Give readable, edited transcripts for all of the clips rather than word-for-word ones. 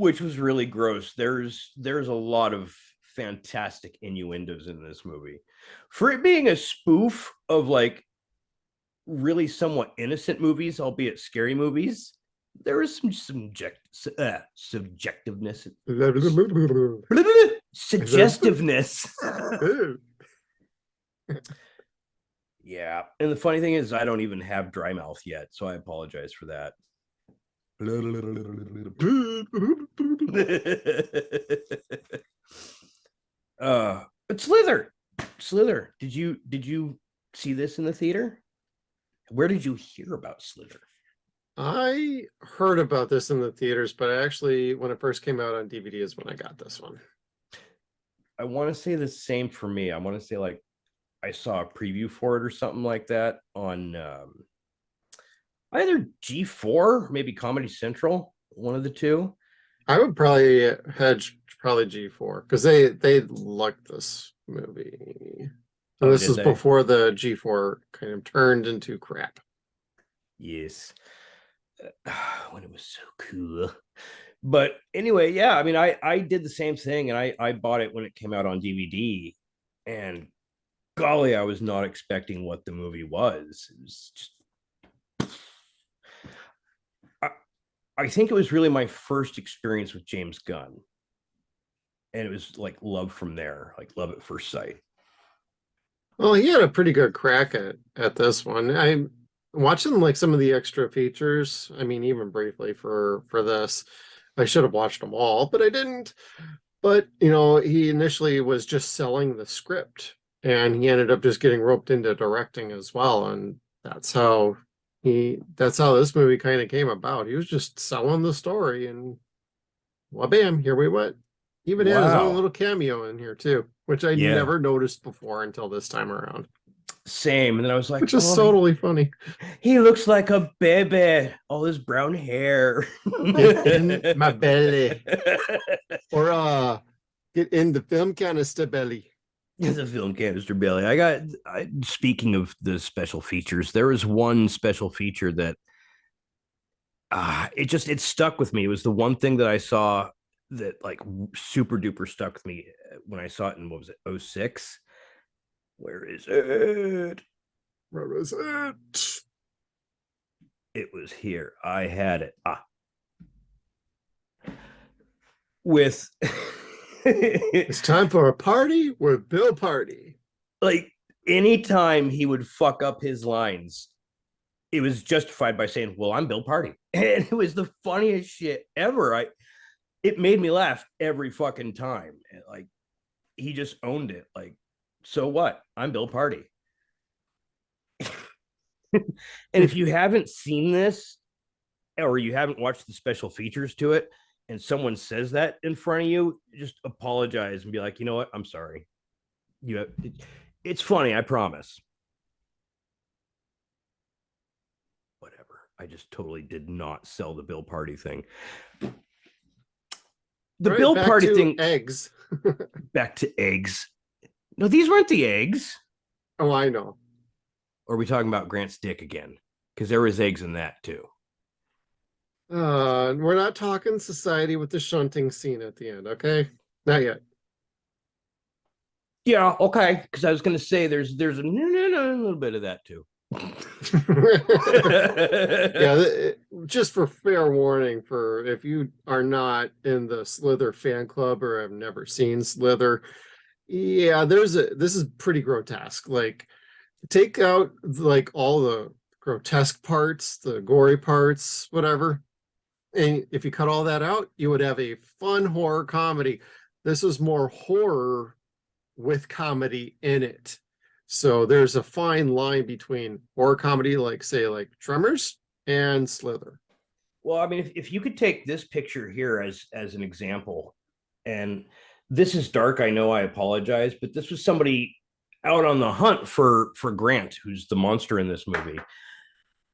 which was really gross. There's a lot of fantastic innuendos in this movie. For it being a spoof of like really somewhat innocent movies, albeit scary movies, there is some subjectiveness, suggestiveness. Yeah. And the funny thing is, I don't even have dry mouth yet, so I apologize for that. But Slither. Did you see this in the theater? Where did you hear about Slither? I heard about this in the theaters, but actually, when it first came out on DVD is when I got this one. I want to say the same for me. I want to say like I saw a preview for it or something like that on either G4, maybe Comedy Central, one of the two. I would probably hedge G4 because they liked this movie. And this is before the G4 kind of turned into crap. Yes. When it was so cool. But anyway, yeah, I mean, I did the same thing, and I bought it when it came out on DVD, and golly, I was not expecting what the movie was. It was just, I think it was really my first experience with James Gunn, and it was like love from there, like love at first sight. Well, he had a pretty good crack at this one. I'm watching like some of the extra features. I mean, even briefly for this, I should have watched them all, but I didn't. But he initially was just selling the script, and he ended up just getting roped into directing as well, and that's how this movie kind of came about. He was just selling the story, and well, bam, here we went. He even had his own little cameo in here too, which I never noticed before until this time around. Same. And then I was like, which is totally funny. He looks like a baby, all his brown hair in my belly, or get in the film canister belly. The film canister belly. Speaking of the special features, there was one special feature that it stuck with me. It was the one thing that I saw that like super duper stuck with me when I saw it in, what was it, 2006? Where is it? Where is it? It was here. I had it. With It's time for a party with Bill Party. Like anytime he would fuck up his lines, it was justified by saying, well, I'm Bill Party. And it was the funniest shit ever. It made me laugh every fucking time. Like he just owned it. Like, so what? I'm Bill Party. And if you haven't seen this, or you haven't watched the special features to it, and someone says that in front of you, just apologize and be like, you know what? I'm sorry. It's funny, I promise. Whatever. I just totally did not sell the Bill Party thing. The Bill Party thing. Eggs. Back to eggs. No, these weren't the eggs. Oh, I know. Or are we talking about Grant's dick again? Because there was eggs in that too. We're not talking society with the shunting scene at the end, okay? Not yet. Yeah, okay. Because I was going to say there's a little bit of that too. Yeah, just for fair warning, for if you are not in the Slither fan club or have never seen Slither, yeah, this is pretty grotesque. Like, take out like all the grotesque parts, the gory parts, whatever. And if you cut all that out, you would have a fun horror comedy. This is more horror with comedy in it. So there's a fine line between horror comedy, like say like Tremors, and Slither. Well, I mean, if you could take this picture here as an example, and this is dark, I know, I apologize, but this was somebody out on the hunt for Grant, who's the monster in this movie.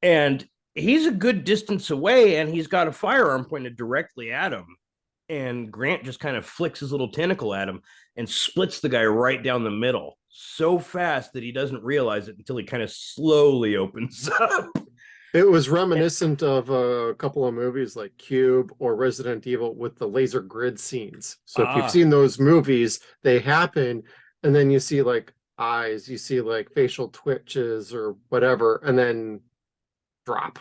And he's a good distance away, and he's got a firearm pointed directly at him. And Grant just kind of flicks his little tentacle at him and splits the guy right down the middle so fast that he doesn't realize it until he kind of slowly opens up. It was reminiscent of a couple of movies like Cube or Resident Evil with the laser grid scenes. So if you've Ah, seen those movies, they happen, and then you see like eyes, you see like facial twitches or whatever, and then drop.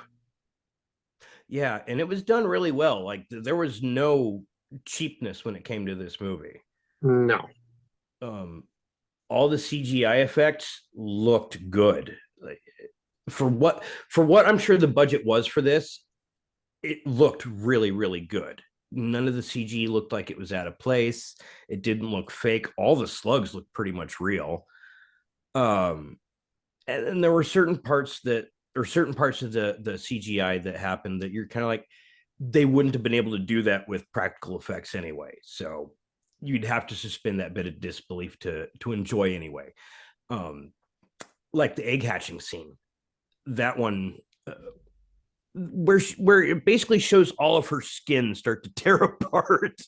yeah, and it was done really well. Like there was no cheapness when it came to this movie. No. Um, all the CGI effects looked good. Like, for what I'm sure the budget was for this, it looked really, really good. None of the CG looked like it was out of place. It didn't look fake. All the slugs looked pretty much real. Um, and there were certain parts of the CGI that happened that you're kind of like, they wouldn't have been able to do that with practical effects anyway. So you'd have to suspend that bit of disbelief to enjoy anyway. Um, like the egg hatching scene, that one, where it basically shows all of her skin start to tear apart.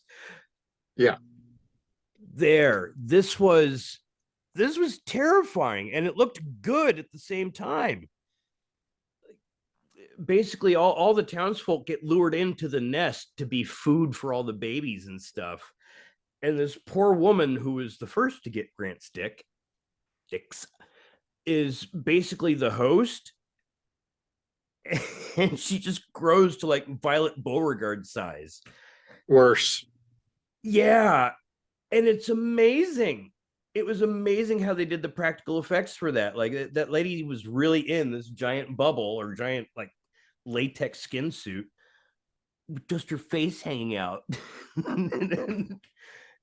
Yeah. This was terrifying, and it looked good at the same time. Basically, all the townsfolk get lured into the nest to be food for all the babies and stuff. And this poor woman who is the first to get Grant sticks is basically the host, and she just grows to like Violet Beauregard size. Worse. Yeah, and it's amazing. It was amazing how they did the practical effects for that. Like that lady was really in this giant bubble or giant like latex skin suit, with just her face hanging out.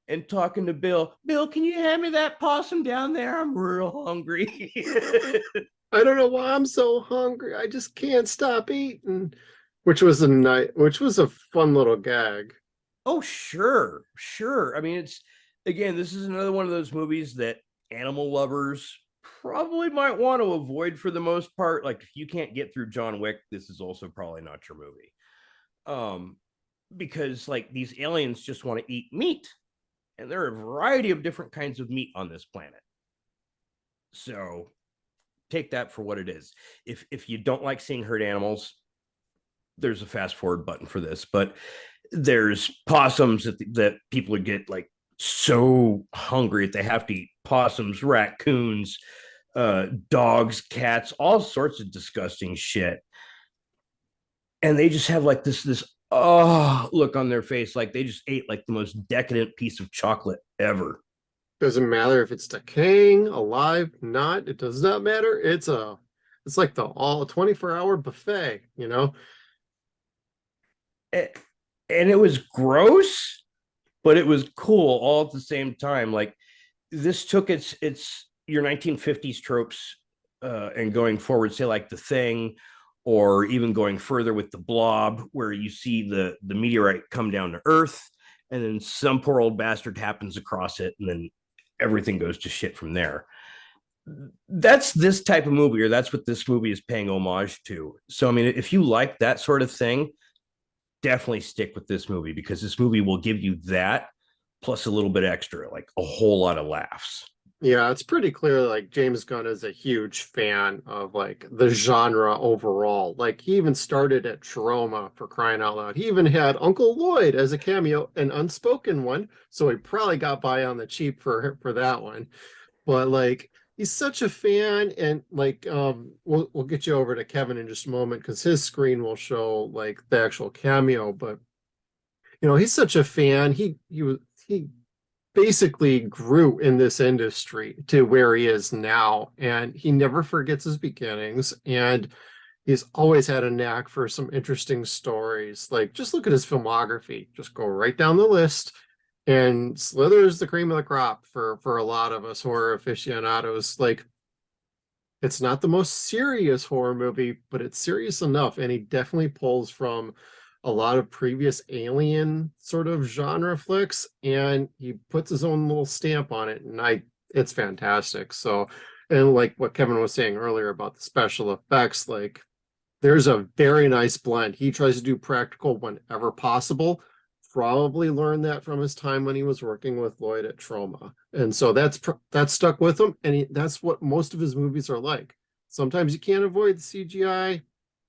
And talking to Bill. Bill, can you hand me that possum down there? I'm real hungry. I don't know why I'm so hungry. I just can't stop eating. Which was a fun little gag. Oh, sure, sure. I mean, this is another one of those movies that animal lovers probably might want to avoid for the most part. Like, if you can't get through John Wick, this is also probably not your movie. Um, because like these aliens just want to eat meat, and there are a variety of different kinds of meat on this planet. So take that for what it is. If you don't like seeing hurt animals, there's a fast forward button for this. But there's possums that people would get like so hungry that they have to eat possums, raccoons, dogs, cats, all sorts of disgusting shit. And they just have like this look on their face, like they just ate like the most decadent piece of chocolate ever. Doesn't matter if it's decaying, alive, not. It does not matter. It's like the all 24-hour buffet, you know? And it was gross, but it was cool all at the same time. Like this took its your 1950s tropes, and going forward, say like The Thing, or even going further with The Blob, where you see the meteorite come down to Earth, and then some poor old bastard happens across it, and then everything goes to shit from there. That's this type of movie, or that's what this movie is paying homage to. So I mean, if you like that sort of thing, definitely stick with this movie, because this movie will give you that plus a little bit extra, like a whole lot of laughs. Yeah, it's pretty clear like James Gunn is a huge fan of like the genre overall. Like he even started at Trauma, for crying out loud. He even had Uncle Lloyd as a cameo, an unspoken one, so he probably got by on the cheap for that one. But like he's such a fan, and like we'll get you over to Kevin in just a moment because his screen will show like the actual cameo. But you know, he's such a fan. He basically grew in this industry to where he is now, and he never forgets his beginnings, and he's always had a knack for some interesting stories. Like just look at his filmography, just go right down the list, and Slither is the cream of the crop for a lot of us horror aficionados. Like it's not the most serious horror movie, but it's serious enough, and he definitely pulls from a lot of previous alien sort of genre flicks, and he puts his own little stamp on it, and it's fantastic. So, and like what Kevin was saying earlier about the special effects, like there's a very nice blend. He tries to do practical whenever possible. Probably learned that from his time when he was working with Lloyd at Trauma, and so that's stuck with him, and that's what most of his movies are like. Sometimes you can't avoid the CGI.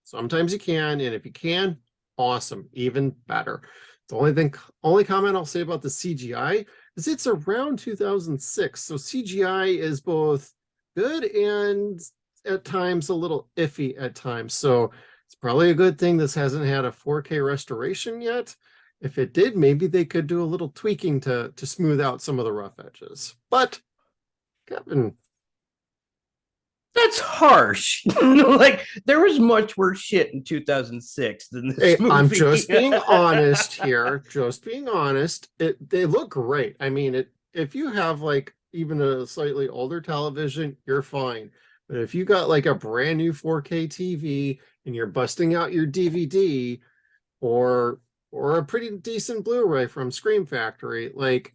Sometimes you can, and if you can, awesome, even better. The only comment I'll say about the CGI is it's around 2006, so CGI is both good and at times a little iffy at times. So it's probably a good thing this hasn't had a 4K restoration yet. If it did, maybe they could do a little tweaking to smooth out some of the rough edges. But Kevin, That's harsh. Like there was much worse shit in 2006 than this hey, movie. I'm just being honest here. Just being honest. They look great. I mean, if you have like even a slightly older television, you're fine. But if you got like a brand new 4K TV and you're busting out your DVD or a pretty decent Blu-ray from Scream Factory, like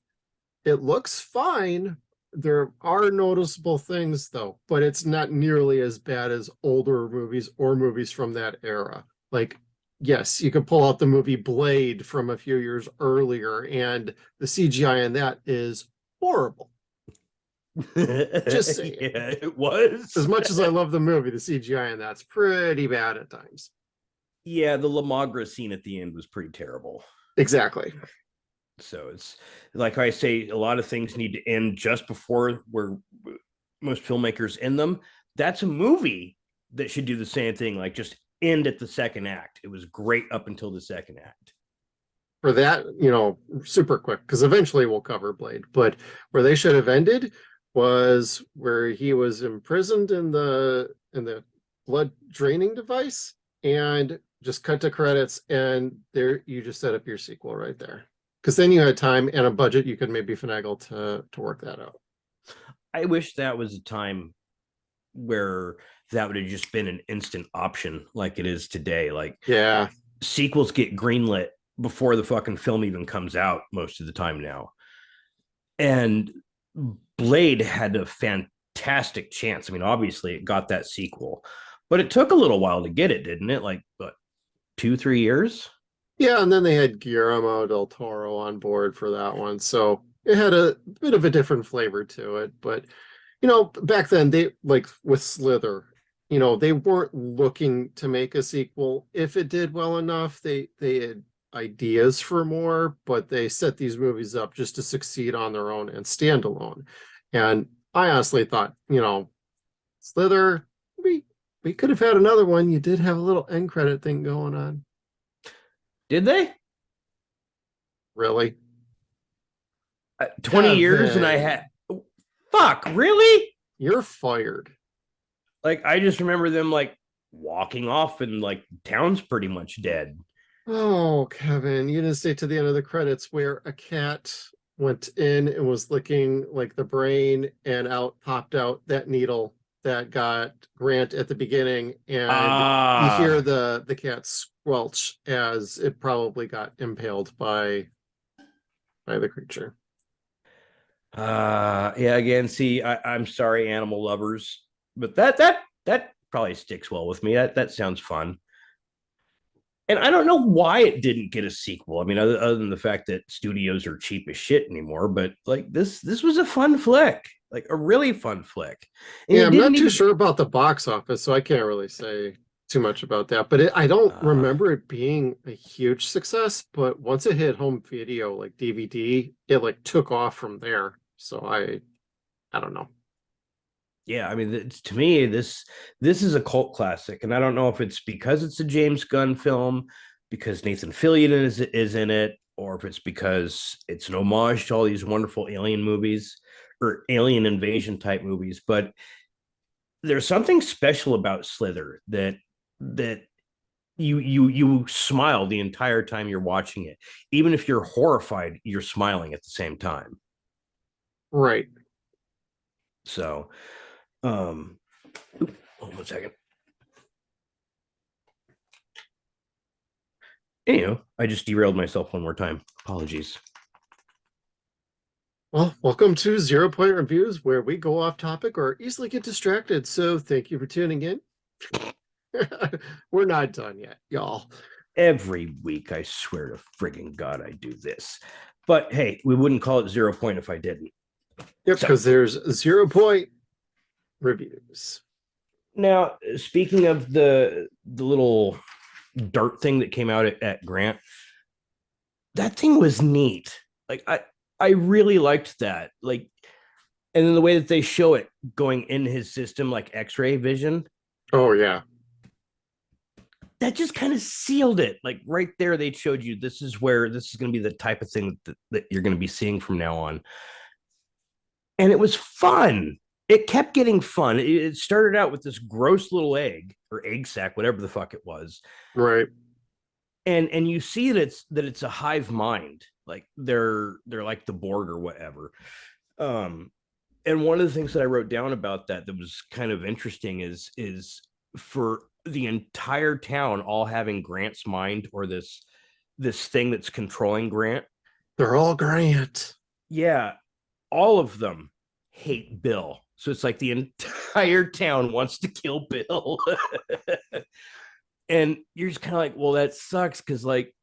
it looks fine. There are noticeable things though, but it's not nearly as bad as older movies or movies from that era. Like, yes, you could pull out the movie Blade from a few years earlier, and the CGI in that is horrible. Just saying. Yeah, it was. As much as I love the movie, the CGI in that's pretty bad at times. Yeah, the Lamagra scene at the end was pretty terrible. Exactly. So it's like I say, a lot of things need to end just before where most filmmakers end them. That's a movie that should do the same thing, like just end at the second act. It was great up until the second act. For that, super quick, because eventually we'll cover Blade, but where they should have ended was where he was imprisoned in the blood draining device, and just cut to credits, and there you just set up your sequel right there. Because then you had time and a budget, you could maybe finagle to work that out. I wish that was a time where that would have just been an instant option like it is today. Like, yeah, sequels get greenlit before the fucking film even comes out most of the time now. And Blade had a fantastic chance. I mean, obviously it got that sequel, but it took a little while to get it, didn't it? Like, what, 2-3 years? Yeah, and then they had Guillermo del Toro on board for that one. So it had a bit of a different flavor to it. But, back then, they, like with Slither, they weren't looking to make a sequel. If it did well enough, they had ideas for more, but they set these movies up just to succeed on their own and stand alone. And I honestly thought, Slither, we could have had another one. You did have a little end credit thing going on. Did they? Really? 20 years and I had fuck, really? You're fired. Like, I just remember them like walking off and like town's pretty much dead. Oh, Kevin, you didn't stay to the end of the credits where a cat went in and was licking like the brain, and out popped out that needle that got Grant at the beginning, and you hear the cat squelch as it probably got impaled by the creature. Yeah, again, see, I'm sorry, animal lovers, but that probably sticks well with me. That sounds fun. And I don't know why it didn't get a sequel. I mean, other than the fact that studios are cheap as shit anymore, but like this was a fun flick, like a really fun flick. And yeah, I'm not too sure about the box office, so I can't really say too much about that. But I don't remember it being a huge success. But once it hit home video, like DVD, it like took off from there. So I don't know. Yeah, I mean, to me, this is a cult classic, and I don't know if it's because it's a James Gunn film, because Nathan Fillion is in it, or if it's because it's an homage to all these wonderful alien movies or alien invasion type movies. But there's something special about Slither that you smile the entire time you're watching it, even if you're horrified, you're smiling at the same time. Right. So. Hold on 1 second. Anywho, I just derailed myself one more time. Apologies. Well, welcome to 0 Point Reviews, where we go off topic or easily get distracted. So thank you for tuning in. We're not done yet, y'all. Every week, I swear to frigging God, I do this. But hey, we wouldn't call it 0 Point if I didn't. Yep, because there's 0 Point Reviews. Now, speaking of the little dart thing that came out at Grant, that thing was neat. Like I really liked that. Like, and then the way that they show it going in his system, like X-ray vision, Oh yeah. that just kind of sealed it. Like right there, they showed you this is where this is going to be the type of thing that you're going to be seeing from now on. And it was fun. It kept getting fun. It started out with this gross little egg or egg sac, whatever the fuck it was, Right. and you see that it's a hive mind. Like they're like the Borg or whatever. Um, and one of the things that I wrote down about that was kind of interesting is for the entire town all having Grant's mind, or this thing that's controlling Grant. They're all Grant. Yeah, all of them hate Bill. So it's like the entire town wants to kill Bill. And you're just kind of like, well, that sucks because like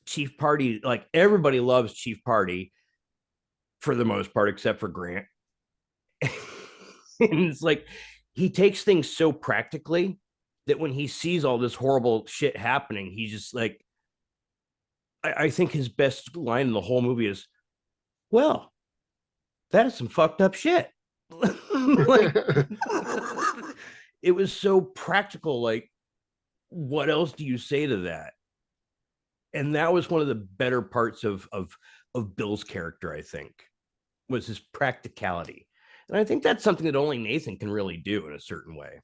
Chief Party, like everybody loves Chief Party for the most part, except for Grant. And it's like he takes things so practically that when he sees all this horrible shit happening, he just like, I think his best line in the whole movie is, well, that is some fucked up shit. Like, it was so practical. Like, what else do you say to that? And that was one of the better parts of Bill's character, I think, was his practicality. And I think that's something that only Nathan can really do in a certain way.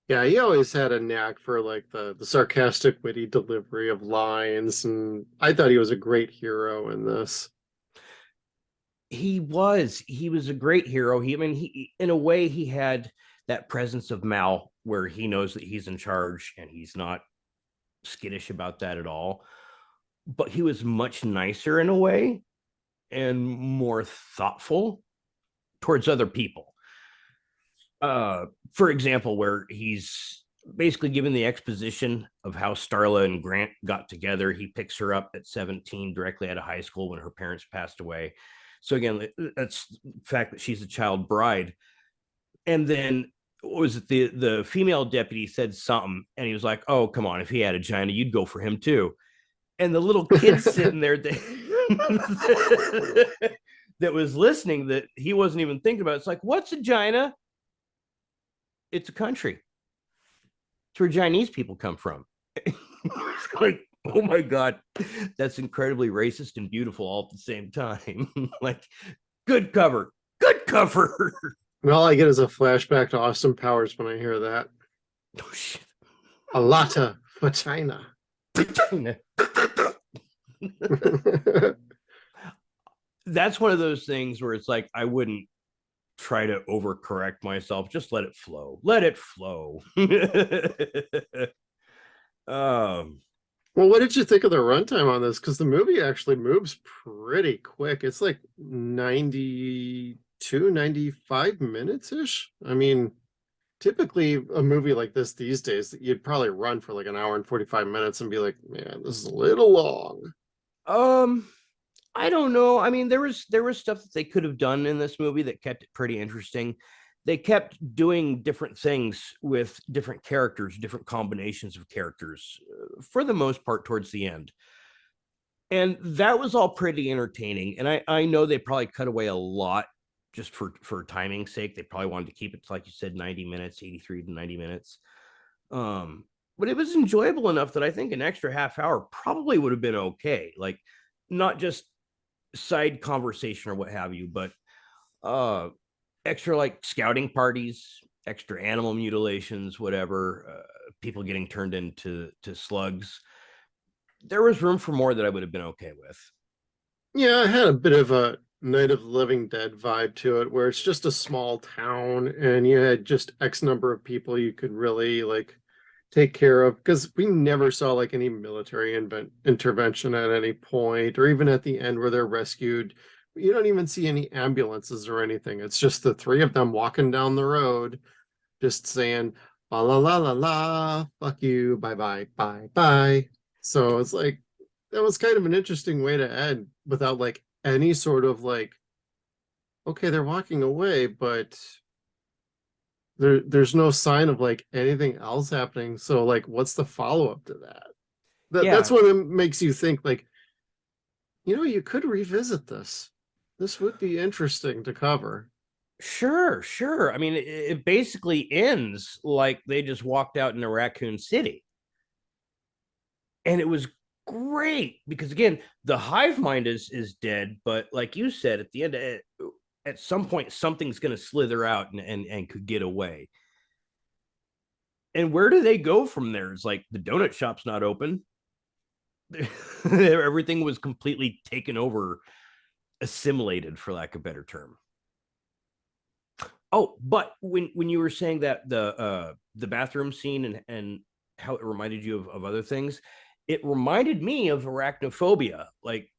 Yeah, he always had a knack for like the sarcastic, witty delivery of lines, and I thought he was a great hero in this. He was a great hero. I mean, he in a way he had that presence of Mal where he knows that he's in charge and he's not skittish about that at all. But he was much nicer in a way and more thoughtful towards other people. For example, where he's basically given the exposition of how Starla and Grant got together. He picks her up at 17 directly out of high school when her parents passed away. So again, that's the fact that she's a child bride. And then what was it? The female deputy said something, and he was like, "Oh, come on! If he had a vagina, you'd go for him too." And the little kid sitting there that, that was listening, that he wasn't even thinking about. It's like, what's a vagina? It's a country. It's where Chinese people come from. Like, oh my god, that's incredibly racist and beautiful all at the same time. Like, good cover, good cover. And all I get is a flashback to Austin Powers when I hear that. Oh shit. A lotta vagina. That's one of those things where it's like I wouldn't try to overcorrect myself. Just let it flow. Let it flow. um, Well, what did you think of the runtime on this? Because the movie actually moves pretty quick. It's like 92, 95 minutes ish. I mean, typically a movie like this these days, you'd probably run for like an hour and 45 minutes and be like, man, this is a little long. um, I don't know. I mean, there was stuff that they could have done in this movie that kept it pretty interesting. They kept doing different things with different characters, different combinations of characters, for the most part towards the end. And that was all pretty entertaining. And I know they probably cut away a lot just for timing's sake. They probably wanted to keep it to, like you said, 90 minutes, 83 to 90 minutes. But it was enjoyable enough that I think an extra half hour probably would have been okay. Like, not just side conversation or what have you, but uh extra like scouting parties, extra animal mutilations, whatever, people getting turned into slugs. There was room for more that I would have been okay with. Yeah, it had a bit of a Night of the Living Dead vibe to it, where it's just a small town and you had just X number of people you could really like take care of. Because we never saw like any military intervention at any point, or even at the end where they're rescued. You don't even see any ambulances or anything. It's just the three of them walking down the road, just saying, la la la la la, fuck you, bye bye, bye bye. So it's like, that was kind of an interesting way to end without like any sort of like, okay, they're walking away, but there's no sign of like anything else happening. So like, what's the follow-up to that? That's Yeah, what it makes you think like, you could revisit this. This would be interesting to cover. sure, sure. I mean, it basically ends like they just walked out into Raccoon City. And it was great because again, the hive mind is dead, but like you said, at the end, at some point, something's going to slither out and could get away. And where do they go from there? It's like the donut shop's not open. Everything was completely taken over, assimilated, for lack of a better term. Oh, but when you were saying that the bathroom scene and how it reminded you of other things, it reminded me of arachnophobia. Like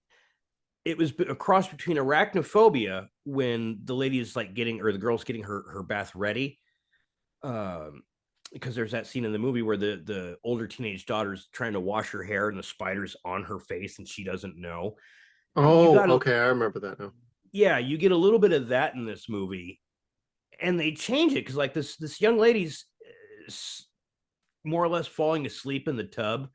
it was a cross between arachnophobia when the lady is like getting or the girl's getting her bath ready. Um, because there's that scene in the movie where the older teenage daughter's trying to wash her hair and the spider's on her face and she doesn't know. You Oh, got to okay, I remember that now. yeah, you get a little bit of that in this movie, and they change it because like this young lady's more or less falling asleep in the tub,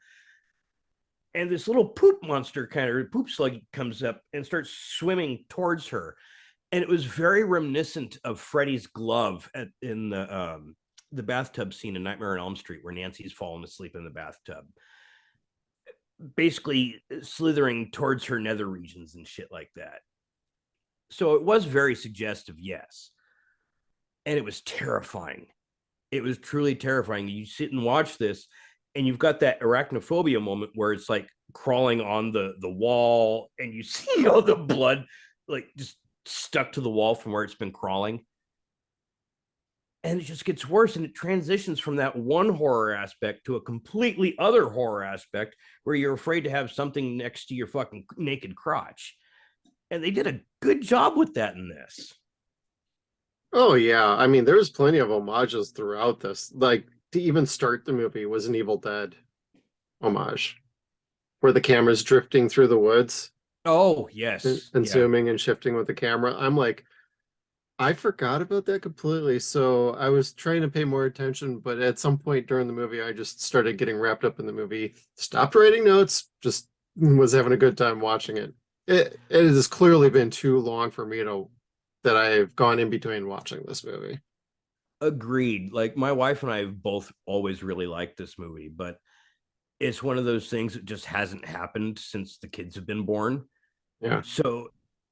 and this little poop monster kind of poop slug comes up and starts swimming towards her, and it was very reminiscent of Freddy's glove in the bathtub scene in Nightmare on Elm Street where Nancy's fallen asleep in the bathtub, basically slithering towards her nether regions and shit like that. So it was very suggestive, yes, and it was terrifying. It was truly terrifying. You sit and watch this, and you've got that arachnophobia moment where it's like crawling on the wall, and you see all the blood like just stuck to the wall from where it's been crawling. And it just gets worse, and it transitions from that one horror aspect to a completely other horror aspect where you're afraid to have something next to your fucking naked crotch. And they did a good job with that in this. Oh yeah, I mean, there's plenty of homages throughout this. Like to even start the movie was an Evil Dead homage, where the camera's drifting through the woods Oh and, yes, and yeah, zooming and shifting with the camera. I'm like, I forgot about that completely. So I was trying to pay more attention, but at some point during the movie, I just started getting wrapped up in the movie, stopped writing notes, just was having a good time watching it. It has clearly been too long for me to that I've gone in between watching this movie. agreed. Like my wife and I have both always really liked this movie, but it's one of those things that just hasn't happened since the kids have been born. Yeah. So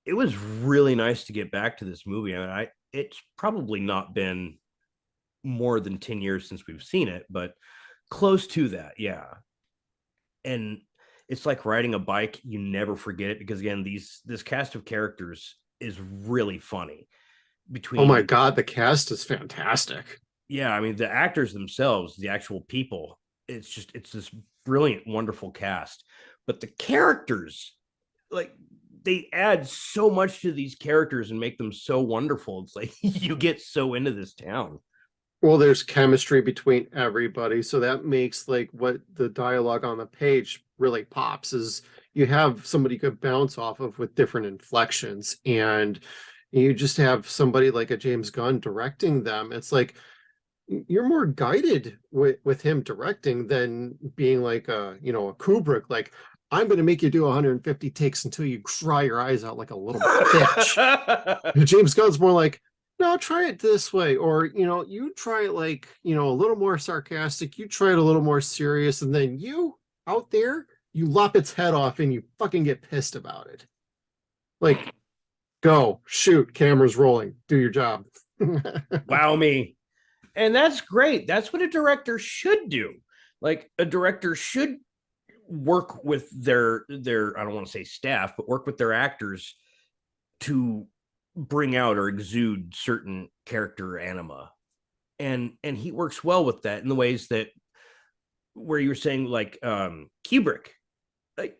it was really nice to get back to this movie. I mean, it's probably not been more than 10 years since we've seen it, but close to that, yeah. And it's like riding a bike, you never forget it because again, this cast of characters is really funny Oh my between God, the cast is fantastic. yeah, I mean the actors themselves, the actual people, it's this brilliant, wonderful cast. But the characters, like they add so much to these characters and make them so wonderful. It's like you get so into this town. Well, there's chemistry between everybody, so that makes like what the dialogue on the page really pops is you have somebody you could bounce off of with different inflections, and you just have somebody like a James Gunn directing them. It's like you're more guided with him directing than being like a Kubrick, like I'm going to make you do 150 takes until you cry your eyes out like a little bitch. James Gunn's more like, no, try it this way, or you try it like a little more sarcastic, you try it a little more serious, and then you out there you lop its head off and you fucking get pissed about it. Like, go shoot, cameras rolling, do your job. Wow me. And that's great. That's what a director should do. Like a director should work with their I don't want to say staff, but work with their actors to bring out or exude certain character anima. And he works well with that in the ways that where you were saying like Kubrick, like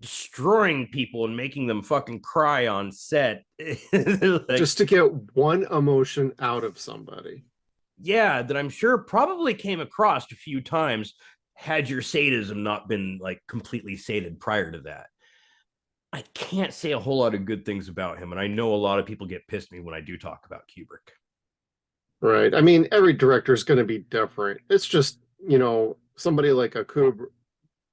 destroying people and making them fucking cry on set. Like, Just to get one emotion out of somebody. yeah, that I'm sure probably came across a few times had your sadism not been like completely sated prior to that. I can't say a whole lot of good things about him, and I know a lot of people get pissed at me when I do talk about Kubrick. Right. I mean, every director is going to be different. It's just, somebody like a Kubrick,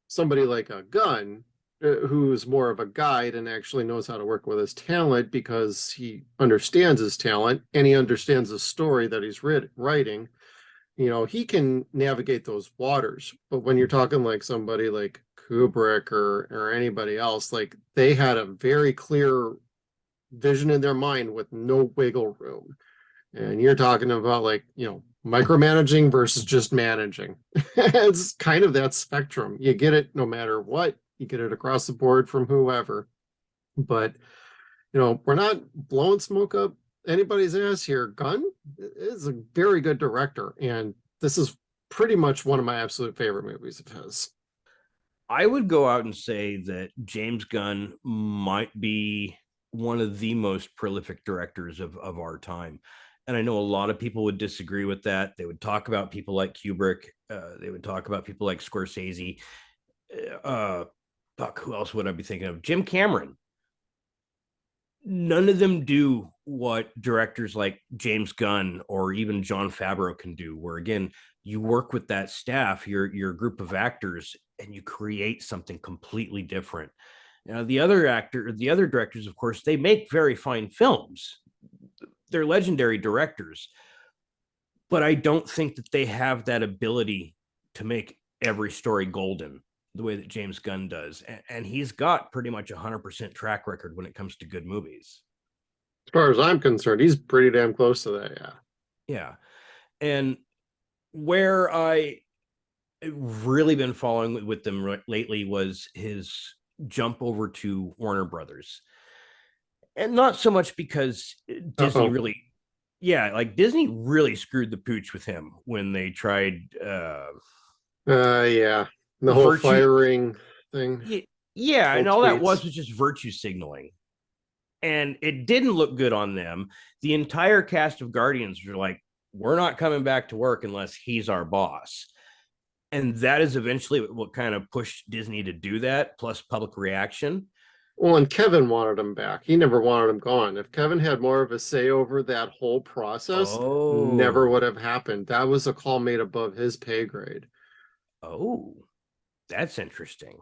somebody like a Gunn, who's more of a guide and actually knows how to work with his talent because he understands his talent and he understands the story that he's writing. He can navigate those waters. But when you're talking like somebody like Kubrick or anybody else, like they had a very clear vision in their mind with no wiggle room. And you're talking about like, micromanaging versus just managing. It's kind of that spectrum. You get it no matter what, you get it across the board from whoever. But, we're not blowing smoke up anybody's ass here. Gunn is a very good director. And this is pretty much one of my absolute favorite movies of his. I would go out and say that James Gunn might be one of the most prolific directors of our time. And I know a lot of people would disagree with that. They would talk about people like Kubrick. They would talk about people like Scorsese. Uh, Fuck, who else would I be thinking of? Jim Cameron. None of them do what directors like James Gunn or even Jon Favreau can do, where again, you work with that staff, your group of actors, and you create something completely different. Now, the other directors, of course, they make very fine films. They're legendary directors, but I don't think that they have that ability to make every story golden the way that James Gunn does. And he's got pretty much 100% track record when it comes to good movies. As far as I'm concerned, he's pretty damn close to that. Yeah. Yeah. And where I really been following with them lately was his jump over to Warner Brothers. And not so much because Disney Uh-oh. really, yeah, like Disney really screwed the pooch with him when they tried Yeah. The whole virtue. firing thing, Yeah, whole and all that tweets. was just virtue signaling. And it didn't look good on them. The entire cast of Guardians were like, we're not coming back to work unless he's our boss. And that is eventually what kind of pushed Disney to do that, plus public reaction. Well, and Kevin wanted him back. He never wanted him gone. If Kevin had more of a say over that whole process, never would Oh, have happened. That was a call made above his pay grade. oh, that's interesting.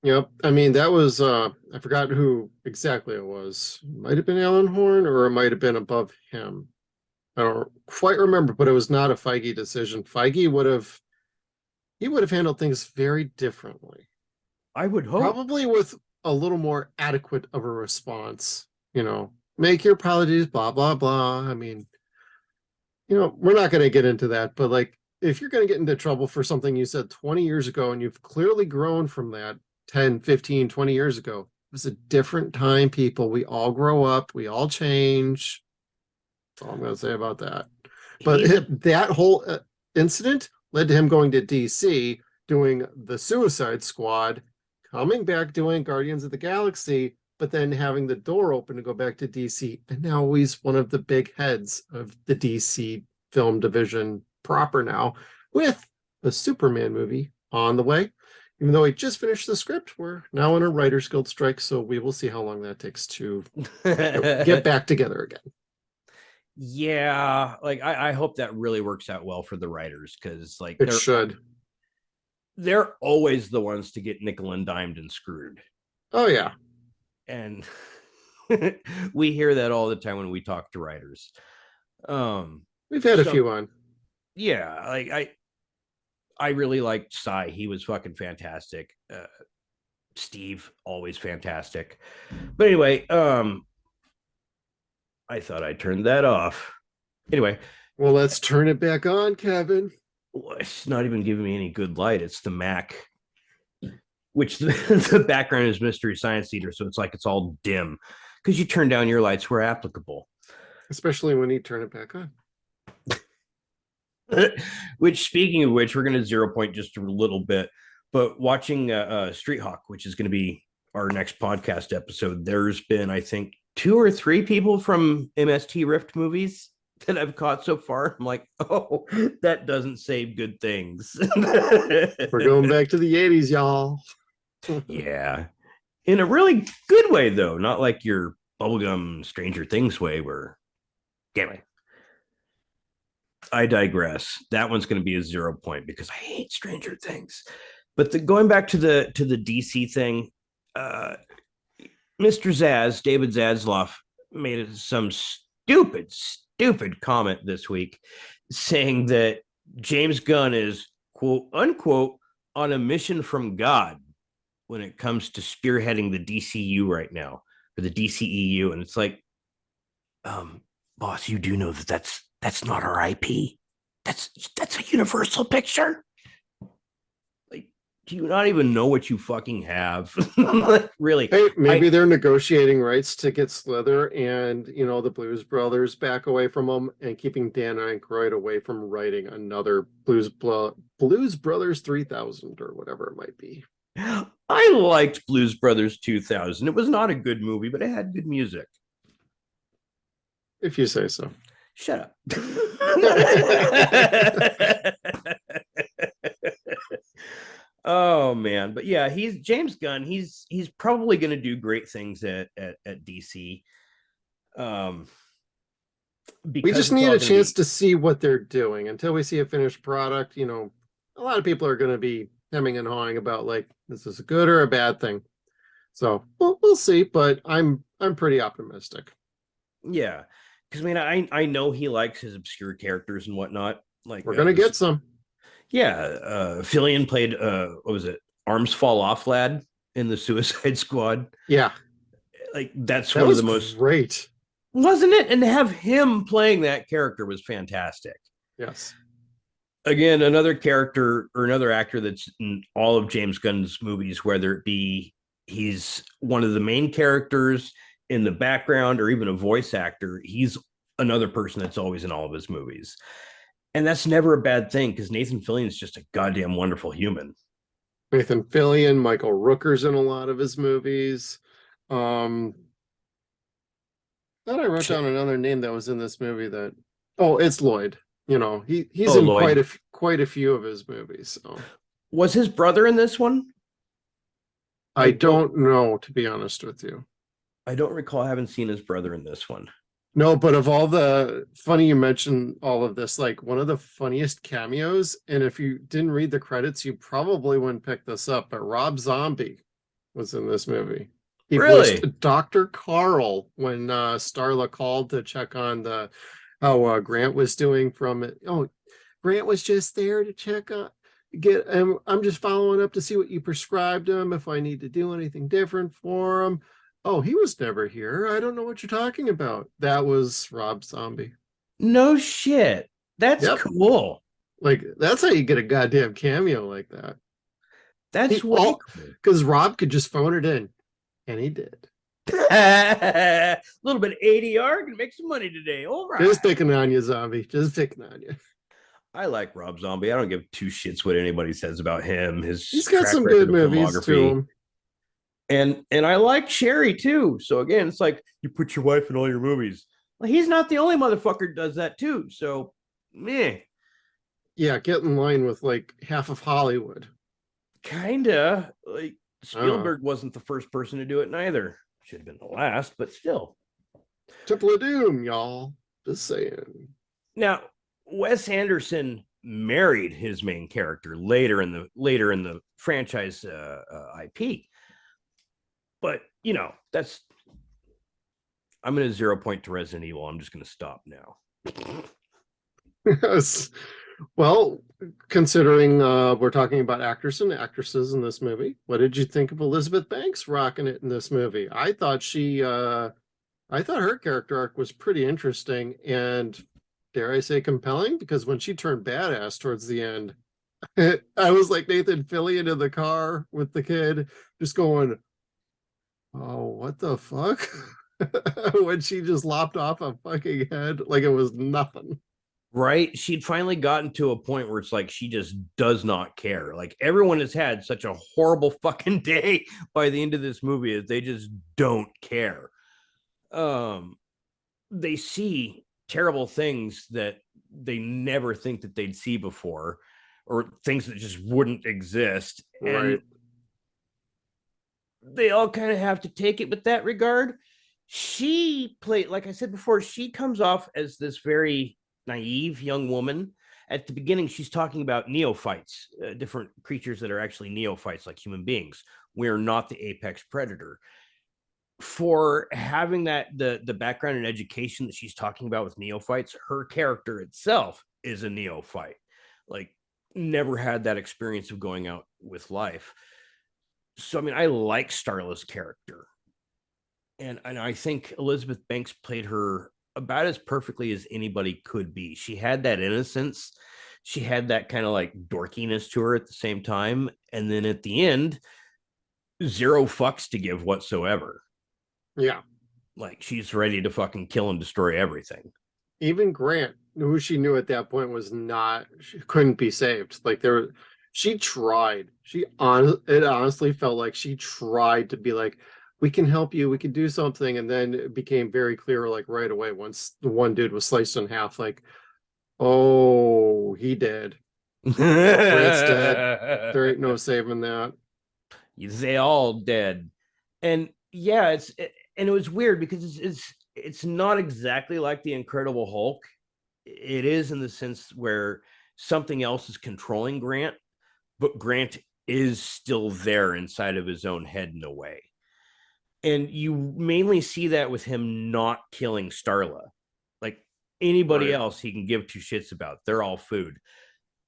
Yep. I mean, that was I forgot who exactly it was. Might have been Alan Horn or it might have been above him. I don't quite remember, but it was not a Feige decision. Feige would have handled things very differently. I would hope. Probably with a little more adequate of a response. Make your apologies, blah, blah, blah. I mean, we're not going to get into that, but like, if you're going to get into trouble for something you said 20 years ago and you've clearly grown from that 10, 15, 20 years ago, it was a different time, people. We all grow up, we all change. That's all I'm going to say about that. But He's a that whole incident led to him going to DC, doing the Suicide Squad, coming back doing Guardians of the Galaxy, but then having the door open to go back to DC. And now he's one of the big heads of the DC film division proper now, with a Superman movie on the way. Even though he just finished the script, we're now in a Writers Guild strike, so we will see how long that takes to get back together again. Yeah, like I hope that really works out well for the writers because like It should. they're always the ones to get nickel and dimed and screwed. Oh yeah. And we hear that all the time when we talk to writers. Um, We've had a so few on. yeah, like I really liked Cy. He was fucking fantastic. Steve, always fantastic. But anyway, I thought I turned that off. Anyway, Well, let's turn it back on, Kevin. it's not even giving me any good light. It's the Mac, which the background is Mystery Science Theater, so it's like it's all dim because you turn down your lights where applicable. Especially when you turn it back on. Which, speaking of which, we're going to 0 Point just a little bit, but watching Street Hawk, which is going to be our next podcast episode, there's been, I think, 2 or 3 people from MST Rift movies that I've caught so far. I'm like, oh, that doesn't save good things. We're going back to the 80s, y'all. Yeah. In a really good way, though, not like your bubblegum Stranger Things way where, anyway. I digress. That one's going to be a 0 point because I hate Stranger Things. But going back to the DC thing, uh, Mr. David Zaslav, made some stupid comment this week saying that James Gunn is quote unquote on a mission from God when it comes to spearheading the DCU right now, or the DCEU. And it's like, boss, you do know that that's not our IP. That's a Universal picture. Like, do you not even know what you fucking have? Really? Hey, maybe they're negotiating rights to get Slither and the Blues Brothers back away from them, and keeping Dan Aykroyd away from writing another Blues Brothers 3000 or whatever it might be. I liked Blues Brothers 2000. It was not a good movie, but it had good music. If you say so. Shut up. Oh man, but yeah, he's James Gunn. He's probably going to do great things at DC. We just need a chance to see what they're doing. Until we see a finished product, a lot of people are going to be hemming and hawing about like, this is a good or a bad thing. So we'll see, but I'm pretty optimistic. Yeah, because I know he likes his obscure characters and whatnot. Like we're gonna get some. Yeah, Fillion played what was it? Arms Fall Off lad in the Suicide Squad. Yeah, like that one of the most great, wasn't it? And to have him playing that character was fantastic. Yes. Again, another character or another actor that's in all of James Gunn's movies, whether it be he's one of the main characters in the background or even a voice actor, he's another person that's always in all of his movies. And that's never a bad thing because Nathan Fillion is just a goddamn wonderful human. Nathan Fillion, Michael Rooker's in a lot of his movies. Thought I wrote down another name that was in this movie that, it's Lloyd. He's in Lloyd. quite a few of his movies. So. Was his brother in this one? I don't know, to be honest with you. I don't recall having seen his brother in this one. No, but of all funny you mentioned all of this, like one of the funniest cameos, and if you didn't read the credits, you probably wouldn't pick this up, but Rob Zombie was in this movie. He voiced Dr. Carl when Starla called to check on how Grant was doing from it. Oh, Grant was just there to check on I'm just following up to see what you prescribed him, if I need to do anything different for him. Oh, he was never here. I don't know what you're talking about. That was Rob Zombie. No shit. That's cool. Like, that's how you get a goddamn cameo like that. That's because Rob could just phone it in, and he did. A little bit of ADR can make some money today. All right. Just picking on you, Zombie. Just picking on you. I like Rob Zombie. I don't give two shits what anybody says about him. He's got some good movies to him. And I like Sherry too. So again, it's like you put your wife in all your movies. Well, he's not the only motherfucker that does that too. So meh. Yeah, get in line with like half of Hollywood. Kinda. Like Spielberg wasn't the first person to do it neither. Should have been the last, but still. Temple of Doom, y'all. Just saying. Now, Wes Anderson married his main character later in the franchise IP. But, that's... I'm going to 0 point to Resident Evil. I'm just going to stop now. Yes. Well, considering we're talking about actors and actresses in this movie, what did you think of Elizabeth Banks rocking it in this movie? I thought her character arc was pretty interesting and, dare I say, compelling, because when she turned badass towards the end, I was like Nathan Fillion in the car with the kid, just going, oh, what the fuck? When she just lopped off a fucking head like it was nothing. Right? She'd finally gotten to a point where it's like she just does not care. Like everyone has had such a horrible fucking day by the end of this movie is they just don't care. They see terrible things that they never think that they'd see before, or things that just wouldn't exist. Right. And they all kind of have to take it with that regard. She played, like I said before, she comes off as this very naive young woman. At the beginning, she's talking about neophytes, different creatures that are actually neophytes, like human beings. We're not the apex predator. For having the background and education that she's talking about with neophytes, her character itself is a neophyte. Like, never had that experience of going out with life. So I mean, I like Starla's character, and I think Elizabeth Banks played her about as perfectly as anybody could be. She had that innocence, she had that kind of like dorkiness to her at the same time, and then at the end, zero fucks to give whatsoever. Yeah. Like, she's ready to fucking kill and destroy everything. Even Grant, who she knew at that point was not, she couldn't be saved. Like there, she tried. It honestly felt like she tried to be like, we can help you, we can do something. And then it became very clear, like right away, once the one dude was sliced in half, like, oh, he did. Grant's dead. There ain't no saving that. They all dead. And yeah, and it was weird because it's not exactly like the Incredible Hulk. It is in the sense where something else is controlling Grant, but Grant is still there inside of his own head in a way. And you mainly see that with him not killing Starla. Like, anybody Right. else he can give two shits about. They're all food.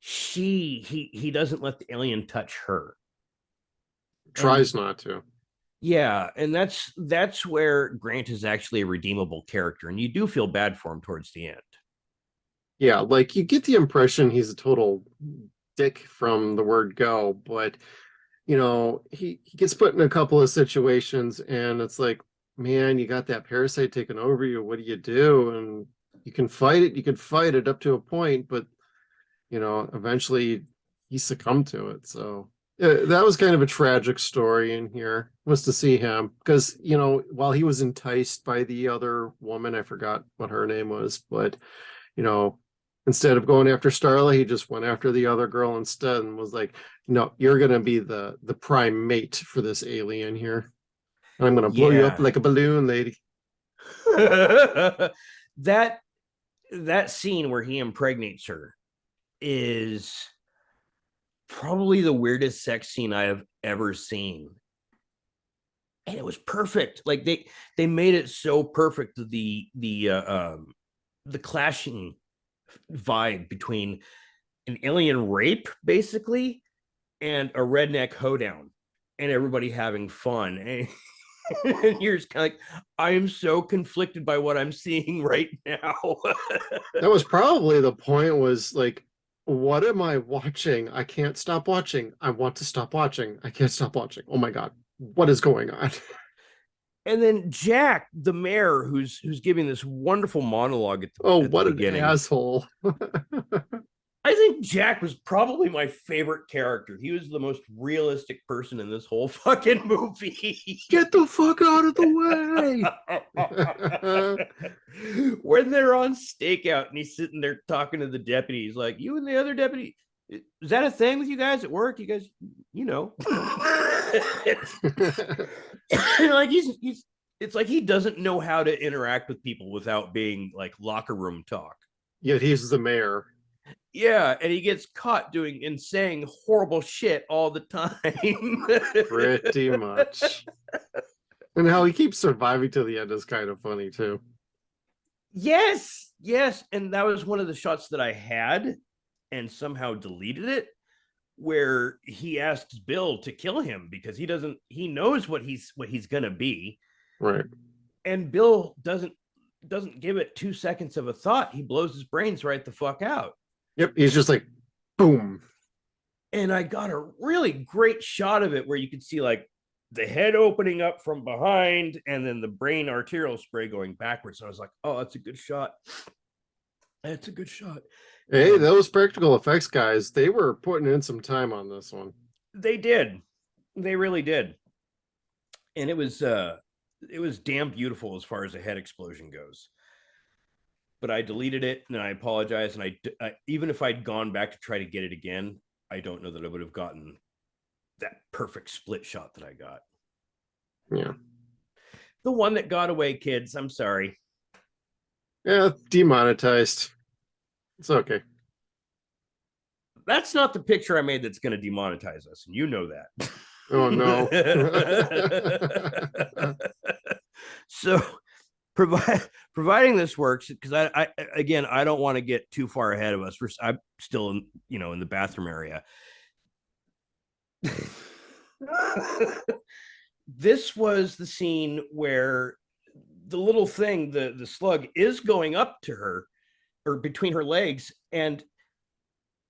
He doesn't let the alien touch her. And Tries not to. yeah, and that's where Grant is actually a redeemable character, and you do feel bad for him towards the end. Yeah, like you get the impression he's a total dick from the word go, but he gets put in a couple of situations and it's like, man, you got that parasite taken over you. What do you do? And you can fight it up to a point, but eventually he succumbed to it. So that was kind of a tragic story in here, was to see him because while he was enticed by the other woman, I forgot what her name was, but you know, instead of going after Starla, he just went after the other girl instead and was like, no, you're gonna be the prime mate for this alien here. And I'm gonna blow you up Yeah. like a balloon, lady. that that scene where he impregnates her is probably the weirdest sex scene I have ever seen. And it was perfect. Like, they made it so perfect. The clashing vibe between an alien rape, basically, and a redneck hoedown, and everybody having fun. And you're just kind of like, I am so conflicted by what I'm seeing right now. That was probably the point, was like, what am I watching? I can't stop watching. I want to stop watching. I can't stop watching. Oh my God. What is going on? And then Jack, the mayor, who's giving this wonderful monologue Oh, at the what an beginning. asshole. I think Jack was probably my favorite character. He was the most realistic person in this whole fucking movie. Get the fuck out of the way. When they're on stakeout and he's sitting there talking to the deputy, he's like, "You and the other deputy, is that a thing with you guys at work? You guys, you know." Like, he's it's like he doesn't know how to interact with people without being like locker room talk. Yet he's the mayor. Yeah, and he gets caught doing and saying horrible shit all the time. Pretty much. And how he keeps surviving to the end is kind of funny too. Yes, and that was one of the shots that I had and somehow deleted it, where he asks Bill to kill him because he knows what he's gonna be, Right. and Bill doesn't give it 2 seconds of a thought. He blows his brains right the fuck out. Yep. He's just like, boom. And I got a really great shot of it where you could see like the head opening up from behind and then the brain arterial spray going backwards. So I was like, oh, that's a good shot. That's a good shot. Hey, those practical effects guys, they were putting in some time on this one. They did. They really did. And it was damn beautiful as far as a head explosion goes. But I deleted it and I apologize. And I even if I'd gone back to try to get it again, I don't know that I would have gotten that perfect split shot that I got. Yeah. The one that got away, kids. I'm sorry. Yeah, demonetized. It's okay. That's not the picture I made that's going to demonetize us, and you know that. Oh no. So providing this works, because I again, I don't want to get too far ahead of us. I'm still in, in the bathroom area. This was the scene where the little thing, the slug, is going up to her or between her legs, and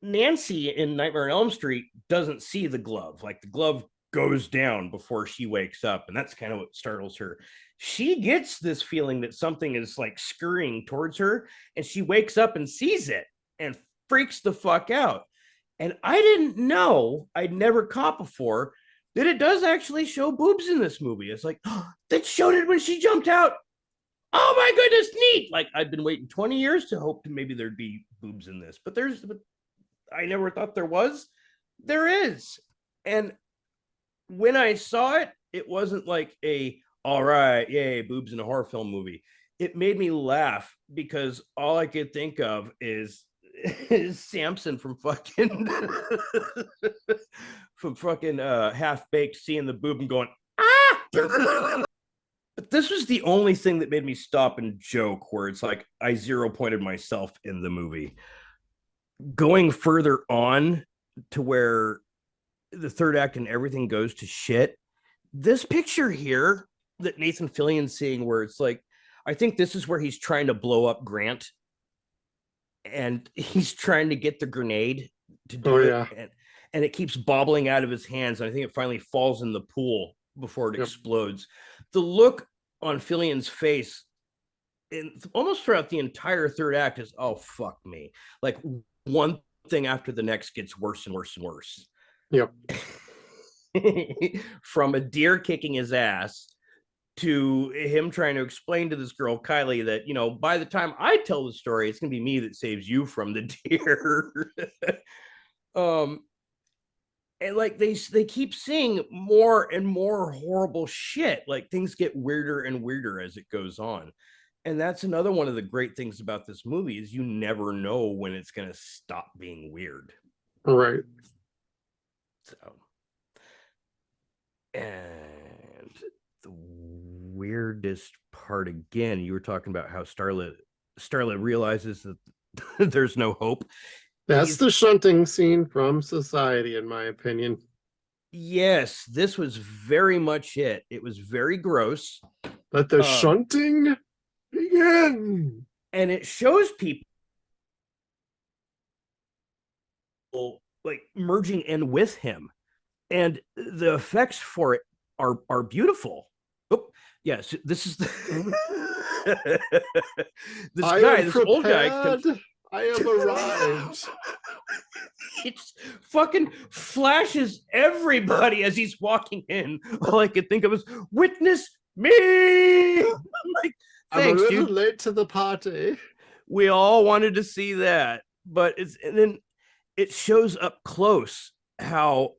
Nancy in Nightmare on Elm Street doesn't see the glove. Like, the glove goes down before she wakes up, and that's kind of what startles her. She gets this feeling that something is like scurrying towards her, and she wakes up and sees it and freaks the fuck out. And I didn't know, I'd never caught before, that it does actually show boobs in this movie. It's like, oh, that showed it when she jumped out. Oh my goodness, neat. Like, I've been waiting 20 years to hope to maybe there'd be boobs in this, but I never thought there was. There is. And when I saw it, it wasn't like all right, yay, boobs in a horror film movie. It made me laugh because all I could think of is Samson from fucking Half Baked, seeing the boob and going, ah. But this was the only thing that made me stop and joke, where it's like I zero-pointed myself in the movie. Going further on to where the third act and everything goes to shit, this picture here that Nathan Fillion's seeing, where it's like, I think this is where he's trying to blow up Grant, and he's trying to get the grenade to do it, yeah. and it keeps bobbling out of his hands, and I think it finally falls in the pool before it explodes. The look on Fillion's face, and almost throughout the entire third act, is, oh fuck me. Like, one thing after the next gets worse and worse and worse. Yep. From a deer kicking his ass to him trying to explain to this girl Kylie that, by the time I tell the story, it's gonna be me that saves you from the deer. And like, they keep seeing more and more horrible shit. Like, things get weirder and weirder as it goes on. And that's another one of the great things about this movie, is you never know when it's going to stop being weird. Right. So, and the weirdest part, again, you were talking about how Starlet realizes that there's no hope. That's the shunting scene from Society, in my opinion. Yes, this was very much it. It was very gross. Let the shunting begin. And it shows people like merging in with him, and the effects for it are beautiful. Oh, yes, this is this old guy. I have arrived. It fucking flashes everybody as he's walking in. All I could think of was, witness me. Like, thanks, I'm a little dude. late to the party. We all wanted to see that, but and then it shows up close how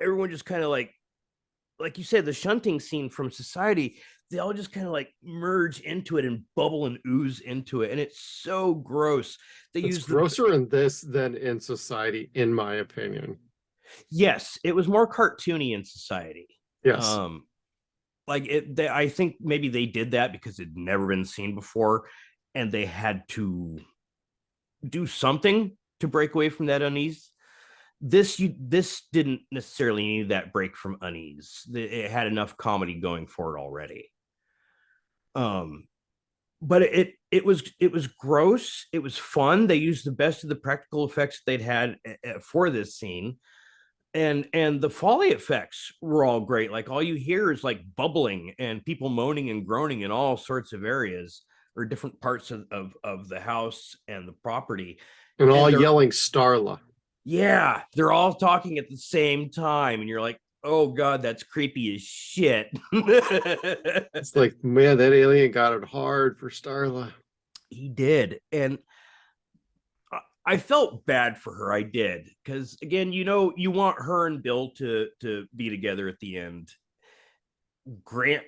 everyone just kind of like you said, the shunting scene from Society, they all just kind of like merge into it and bubble and ooze into it, and it's so gross. It's grosser in this than in Society, in my opinion. Yes, it was more cartoony in Society. Yes. I think maybe they did that because it'd never been seen before, and they had to do something to break away from that unease. This didn't necessarily need that break from unease. It had enough comedy going for it already. But it was gross. It was fun. They used the best of the practical effects they'd had for this scene, and the Foley effects were all great. Like, all you hear is like bubbling and people moaning and groaning in all sorts of areas or different parts of the house and the property, and all yelling Starla. Yeah, they're all talking at the same time, and you're like, oh god, that's creepy as shit. It's like, man, that alien got it hard for Starla. He did. And I felt bad for her. I did, because again, you want her and Bill to be together at the end. Grant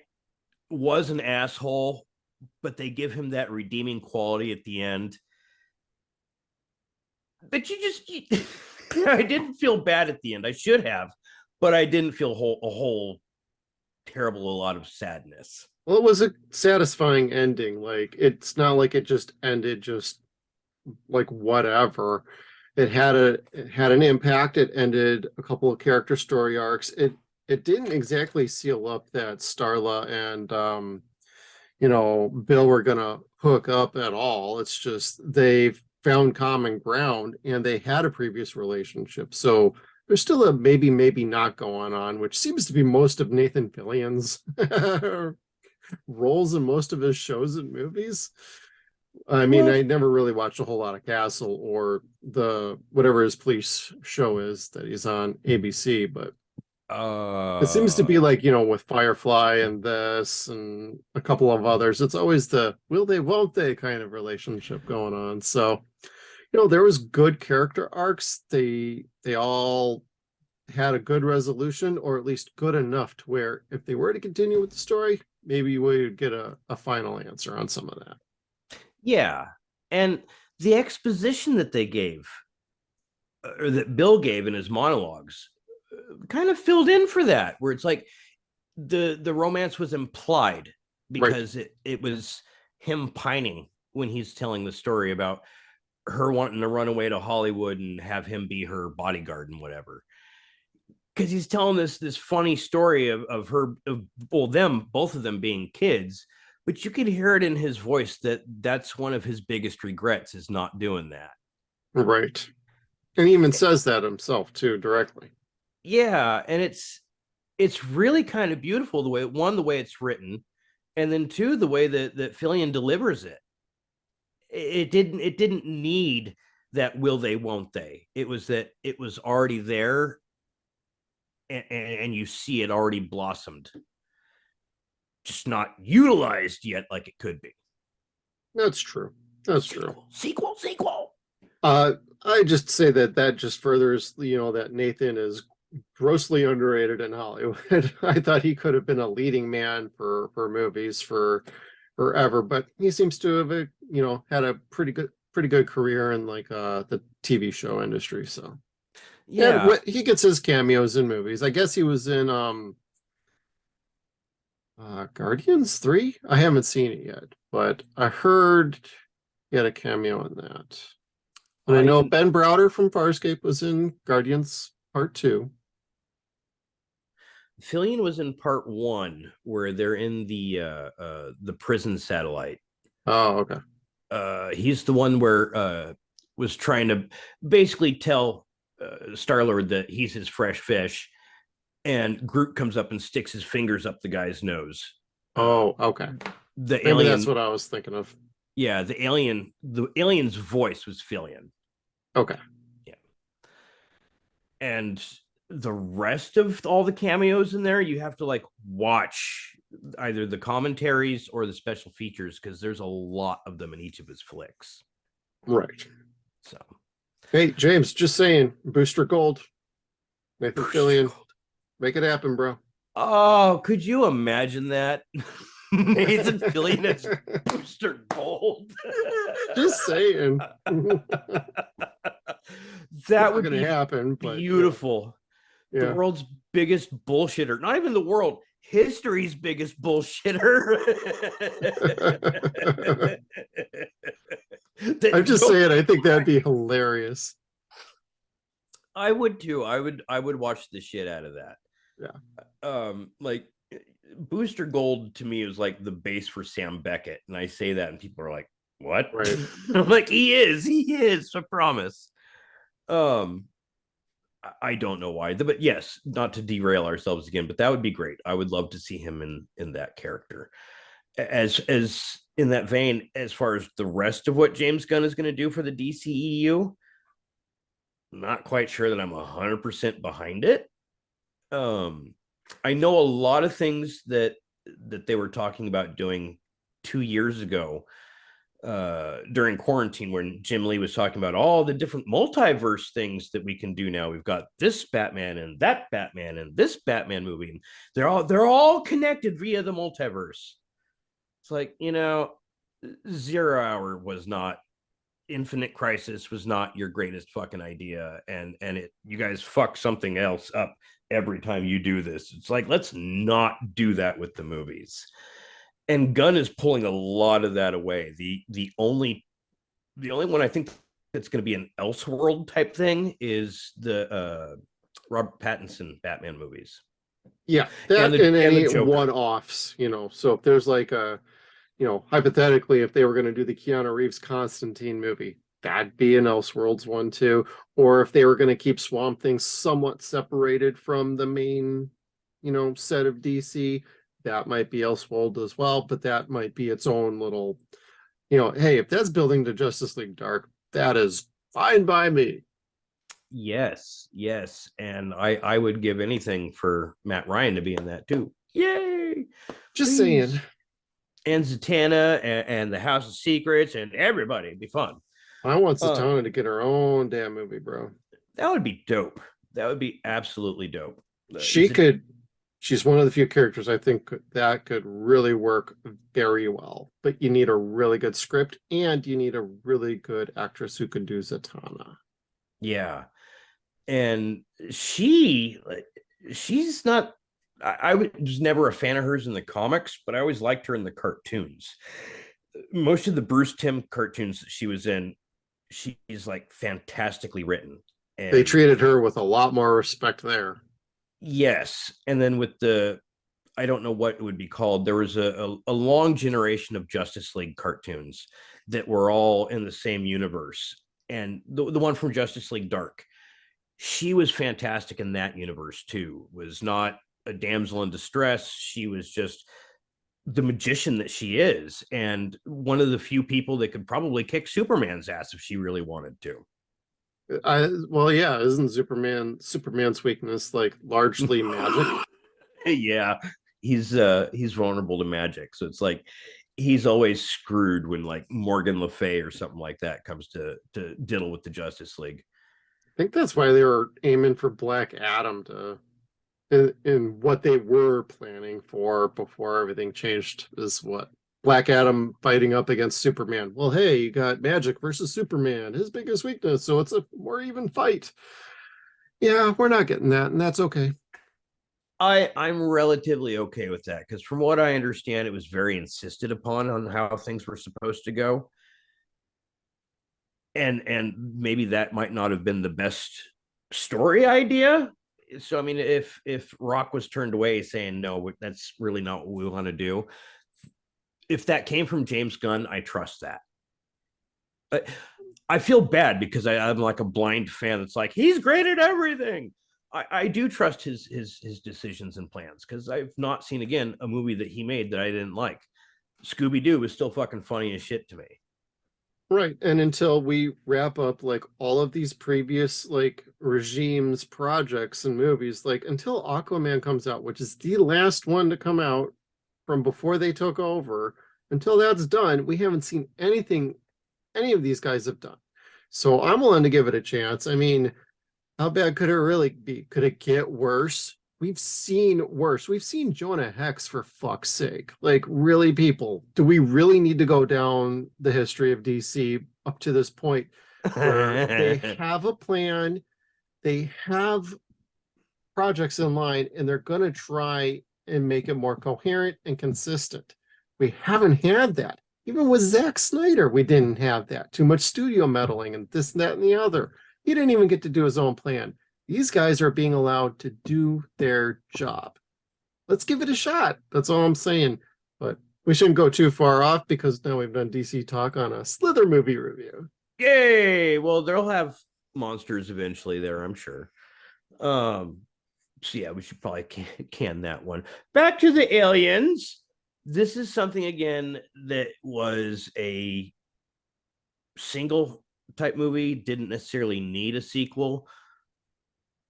was an asshole, but they give him that redeeming quality at the end. but I didn't feel bad at the end. I should have, but I didn't feel a whole terrible, a lot of sadness. Well, it was a satisfying ending. Like it's not like it just ended just like whatever. It had an impact. It ended a couple of character story arcs. It didn't exactly seal up that Starla and Bill were gonna hook up at all. It's just they've found common ground and they had a previous relationship. So there's still a maybe, maybe not going on, which seems to be most of Nathan Fillion's roles in most of his shows and movies. I mean, Well, I never really watched a whole lot of Castle or the whatever his police show is that he's on ABC, but it seems to be like, with Firefly and this and a couple of others, it's always the will they, won't they kind of relationship going on. So, there was good character arcs. They all had a good resolution, or at least good enough to where if they were to continue with the story, maybe we would get a final answer on some of that. yeah. And the exposition that they gave, or that Bill gave in his monologues, kind of filled in for that, where it's like the romance was implied Right. because it was him pining when he's telling the story about her wanting to run away to Hollywood and have him be her bodyguard and whatever. Because he's telling this funny story of her, them, both of them being kids, but you could hear it in his voice that that's one of his biggest regrets, is not doing that. Right. And he even says that himself too, directly. Yeah, and it's really kind of beautiful, the way it's written, and then two, the way that Fillion delivers it. It didn't need that will they, won't they. It was that it was already there, and you see it already blossomed, just not utilized yet like it could be. That's true. That's true. Sequel. Uh, I just say that just furthers, that Nathan is grossly underrated in Hollywood. I thought he could have been a leading man for movies for forever, but he seems to have, had a pretty good career in like the TV show industry. So Yeah, he gets his cameos in movies. I guess he was in Guardians 3. I haven't seen it yet, but I heard he had a cameo in that. And I know Ben Browder from Farscape was in Guardians Part 2. Fillion was in part one, where they're in the prison satellite. Oh, okay. He's the one where was trying to basically tell Star-Lord that he's his fresh fish, and Groot comes up and sticks his fingers up the guy's nose. Oh, okay. The Maybe alien, that's what I was thinking of. yeah, the alien's voice was Fillion. Okay. Yeah, and the rest of all the cameos in there, you have to like watch either the commentaries or the special features, because there's a lot of them in each of his flicks. Right. So, hey, James, just saying, Booster Gold, Nathan Fillion, make it happen, bro. oh, could you imagine that? Nathan Fillion as Booster Gold. Just saying. That would be happen, but beautiful. Yeah. The world's biggest bullshitter. Not even the world, history's biggest bullshitter. I'm just saying, I think that'd be hilarious. I would too. I would watch the shit out of that. Yeah. Like Booster Gold to me is like the base for Sam Beckett, and I say that, and people are like, "What?" Right. I'm like, he is. I promise. I don't know why, but yes, not to derail ourselves again, but that would be great. I would love to see him in that character. As in that vein, as far as the rest of what James Gunn is going to do for the DCEU, not quite sure that I'm 100% behind it. I know a lot of things that they were talking about doing 2 years ago during quarantine, when Jim Lee was talking about all the different multiverse things that we can do now. We've got this Batman and that Batman and this Batman movie, and they're all connected via the multiverse. It's like, 0 Hour was not Infinite Crisis was not your greatest fucking idea, and you guys fuck something else up every time you do this. It's like, let's not do that with the movies. And Gunn is pulling a lot of that away. The only one I think that's going to be an Elseworld type thing is the Robert Pattinson Batman movies. Yeah, that And and any the Joker. one-offs, so if there's like a, hypothetically, if they were going to do the Keanu Reeves Constantine movie, that'd be an Elseworlds one too. Or if they were going to keep Swamp Thing somewhat separated from the main, set of DC, that might be Elseworld as well, but that might be its own little, hey, if that's building to Justice League Dark, that is fine by me. Yes, yes. And I would give anything for Matt Ryan to be in that too. Yay! Just saying. And Zatanna and the House of Secrets and everybody. It'd be fun. I want Zatanna to get her own damn movie, bro. That would be dope. That would be absolutely dope. She's one of the few characters I think that could really work very well. But you need a really good script and you need a really good actress who can do Zatanna. Yeah. And she's not, I was never a fan of hers in the comics, but I always liked her in the cartoons. Most of the Bruce Timm cartoons that she was in, she's like fantastically written. And they treated her with a lot more respect there. Yes. And then with I don't know what it would be called. There was a long generation of Justice League cartoons that were all in the same universe. And the one from Justice League Dark, she was fantastic in that universe too. Was not a damsel in distress. She was just the magician that she is, and one of the few people that could probably kick Superman's ass if she really wanted to. Well, yeah, isn't Superman's weakness like largely magic? Yeah, he's vulnerable to magic, so it's like he's always screwed when like Morgan Le Fay or something like that comes to diddle with the Justice League. I think that's why they were aiming for Black Adam in what they were planning for before everything changed, is what Black Adam fighting up against Superman. Well, hey, you got magic versus Superman, his biggest weakness, so it's a more even fight. Yeah, we're not getting that, and that's okay. I'm relatively okay with that because from what I understand, it was very insisted upon on how things were supposed to go. And maybe that might not have been the best story idea. So I mean, if Rock was turned away saying no, that's really not what we want to do. If that came from James Gunn, I trust that. I feel bad because I'm like a blind fan. It's like he's great at everything. I do trust his decisions and plans because I've not seen again a movie that he made that I didn't like. Scooby-Doo was still fucking funny as shit to me. Right. And until we wrap up like all of these previous like regimes, projects, and movies, like until Aquaman comes out, which is the last one to come out from before they took over, until that's done, we haven't seen anything any of these guys have done. So I'm willing to give it a chance. I mean, how bad could it really be? Could it get worse? We've seen worse. We've seen Jonah Hex, for fuck's sake. Like, really, people, do we really need to go down the history of DC up to this point where they have a plan, they have projects in line, and they're going to try and make it more coherent and consistent? We haven't had that. Even with Zack Snyder, we didn't have that. Too much studio meddling and this, and that, and the other. He didn't even get to do his own plan. These guys are being allowed to do their job. Let's give it a shot. That's all I'm saying. But we shouldn't go too far off because now we've done DC talk on a Slither movie review. Yay! Well, they'll have monsters eventually there, I'm sure. So yeah, we should probably can that one. Back to the aliens. This is something again that was a single type movie, didn't necessarily need a sequel,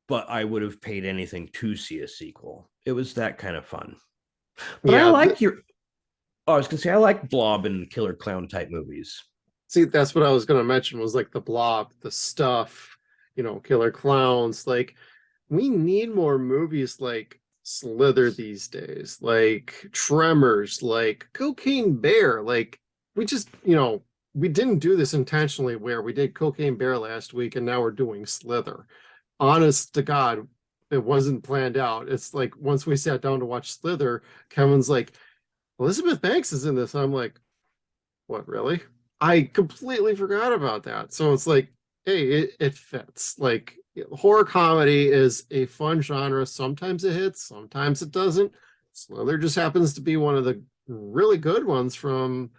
but I would have paid anything to see a sequel. It was that kind of fun. But yeah, I like I was gonna say I like Blob and Killer Clown type movies. See, that's what I was gonna mention, was like the Blob, the Stuff, Killer Clowns. Like, we need more movies like Slither these days, like Tremors, like Cocaine Bear. Like, we just, we didn't do this intentionally where we did Cocaine Bear last week and now we're doing Slither. Honest to God, it wasn't planned out. It's like once we sat down to watch Slither, Kevin's like, Elizabeth Banks is in this. I'm like, what, really? I completely forgot about that. So it's like, hey, it fits. Like horror comedy is a fun genre. Sometimes it hits, sometimes it doesn't. Slither just happens to be one of the really good ones from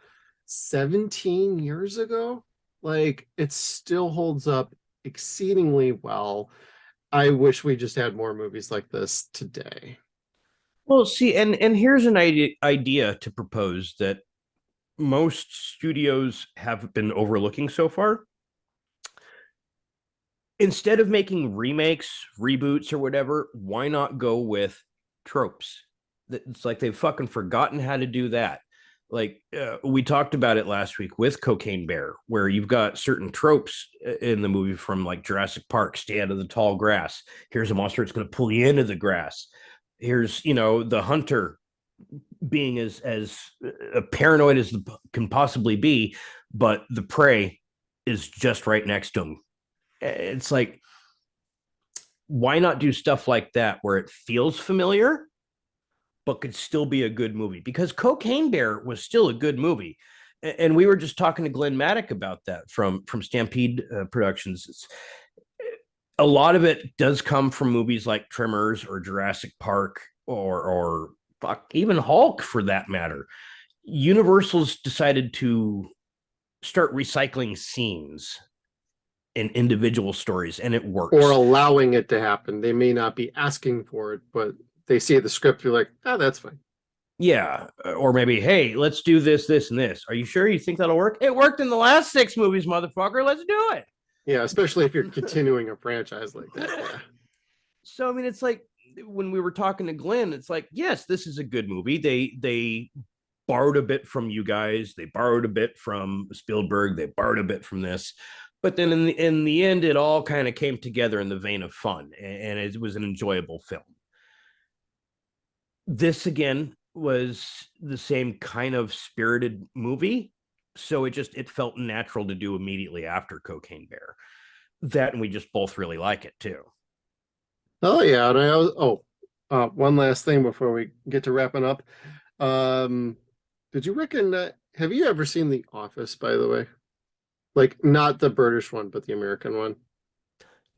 17 years ago. Like it still holds up exceedingly well. I wish we just had more movies like this today. Well, see, and here's an idea to propose that most studios have been overlooking so far. Instead of making remakes, reboots, or whatever, why not go with tropes? It's like they've fucking forgotten how to do that. Like we talked about it last week with Cocaine Bear, where you've got certain tropes in the movie from like Jurassic Park, stay out of the tall grass. Here's a monster that's going to pull you into the grass. Here's, you know, the hunter being as paranoid as can possibly be, but the prey is just right next to him. It's like, why not do stuff like that where it feels familiar but could still be a good movie? Because Cocaine Bear was still a good movie, and we were just talking to Glenn Maddock about that from Stampede Productions. A lot of it does come from movies like Tremors or Jurassic Park or fuck, even Hulk for that matter. Universal's decided to start recycling scenes in individual stories, and it works. Or allowing it to happen. They may not be asking for it, but they see the script, you're like, oh, that's fine. Yeah. Or maybe, hey, let's do this, this, and this. Are you sure you think that'll work? It worked in the last 6 movies, motherfucker. Let's do it. Yeah, especially if you're continuing a franchise like that. Yeah. So I mean, it's like when we were talking to Glenn, it's like, yes, this is a good movie. They borrowed a bit from you guys. They borrowed a bit from Spielberg. They borrowed a bit from this. But then in the end, it all kind of came together in the vein of fun, and it was an enjoyable film. This again was the same kind of spirited movie, so it felt natural to do immediately after Cocaine Bear. That, and we just both really like it too. Oh yeah, and one last thing before we get to wrapping up. Did you reckon have you ever seen The Office, by the way? Like not the British one, but the American one.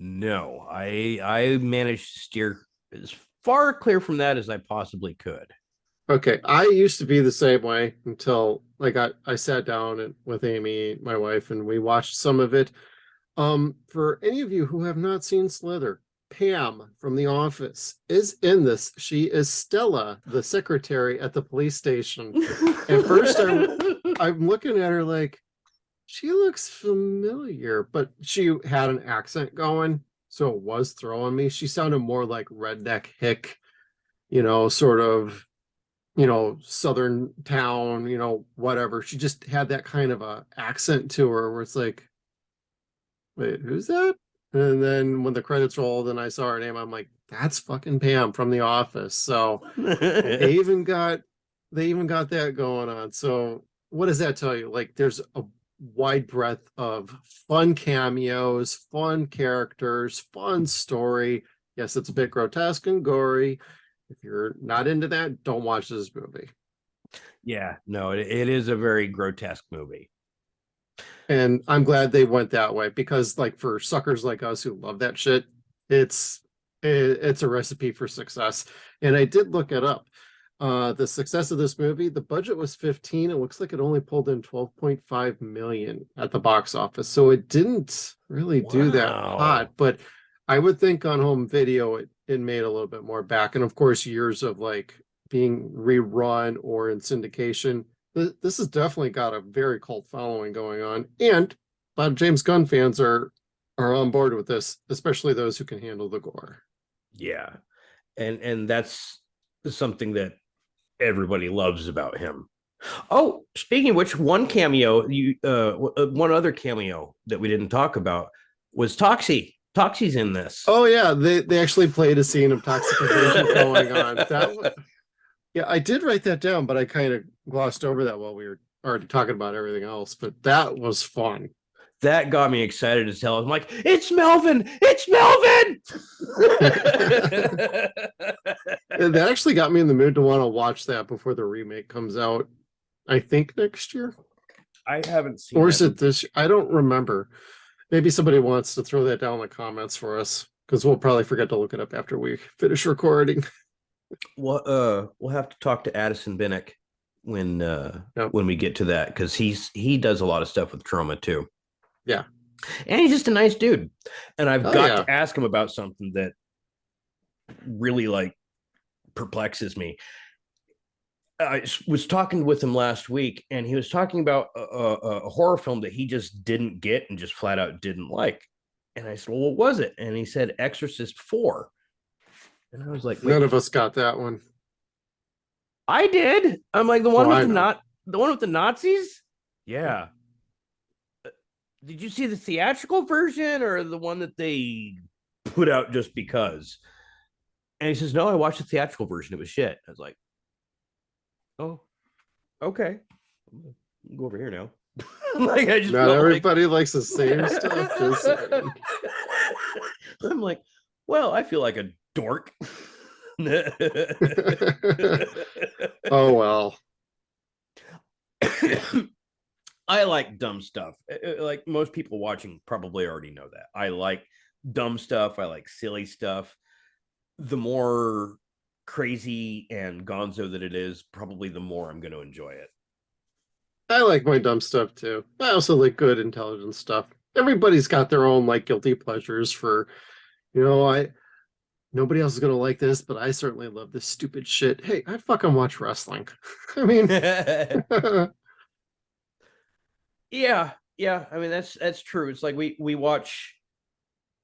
No, I managed to steer as far clear from that as I possibly could. Okay, I used to be the same way until like I sat down with Amy, my wife, and we watched some of it. For any of you who have not seen Slither, Pam from The Office is in this. She is Stella, the secretary at the police station. At first, I'm looking at her like she looks familiar, but she had an accent going, so it was throwing me. She sounded more like redneck hick, sort of, southern town, whatever. She just had that kind of a accent to her where it's like, wait, who's that? And then when the credits rolled and I saw her name, I'm like, that's fucking Pam from The Office. So they even got that going on. So what does that tell you? Like there's a wide breadth of fun cameos, fun characters, fun story. Yes, it's a bit grotesque and gory. If you're not into that, don't watch this movie. Yeah, no, it is a very grotesque movie. And I'm glad they went that way because like for suckers like us who love that shit, it's a recipe for success. And I did look it up. The success of this movie, the budget was 15. It looks like it only pulled in 12.5 million at the box office. So it didn't really do that hot, but I would think on home video it made a little bit more back. And of course, years of like being rerun or in syndication. This has definitely got a very cult following going on. And a lot of James Gunn fans are on board with this, especially those who can handle the gore. Yeah. And that's something that everybody loves about him. Oh, speaking of which, one other cameo that we didn't talk about was Toxie. Toxie's in this. Oh yeah, they actually played a scene of toxification going on. Yeah, I did write that down, but I kind of glossed over that while we were already talking about everything else, but that was fun. That got me excited as hell. I'm like, it's Melvin! It's Melvin! That actually got me in the mood to want to watch that before the remake comes out. I think next year. I haven't seen Or is that. it this? I don't remember. Maybe somebody wants to throw that down in the comments for us, because we'll probably forget to look it up after we finish recording. We'll have to talk to Addison Binnick when Yep. when we get to that, because he does a lot of stuff with trauma too. Yeah. And he's just a nice dude. And I've got yeah. to ask him about something that really like perplexes me. I was talking with him last week, and he was talking about a horror film that he just didn't get and just flat out didn't like. And I said, well, what was it? And he said Exorcist 4. And I was like, none of us got that one. I did. I'm like, the one Oh, with I the one with the Nazis? Yeah. Did you see the theatrical version or the one that they put out just because? And he says, no, I watched the theatrical version. It was shit. I was like, oh, okay. Go over here now. Like, I just Not felt everybody likes the same stuff. Just saying. I'm like, well, I feel like a dork. Oh well. I like dumb stuff. Like most people watching probably already know that. I like dumb stuff. I like silly stuff. The more crazy and gonzo that it is, probably the more I'm going to enjoy it. I like my dumb stuff too. I also like good, intelligent stuff. Everybody's got their own like guilty pleasures for, nobody else is gonna like this, but I certainly love this stupid shit. Hey, I fucking watch wrestling. I mean, yeah. I mean, that's true. It's like we watch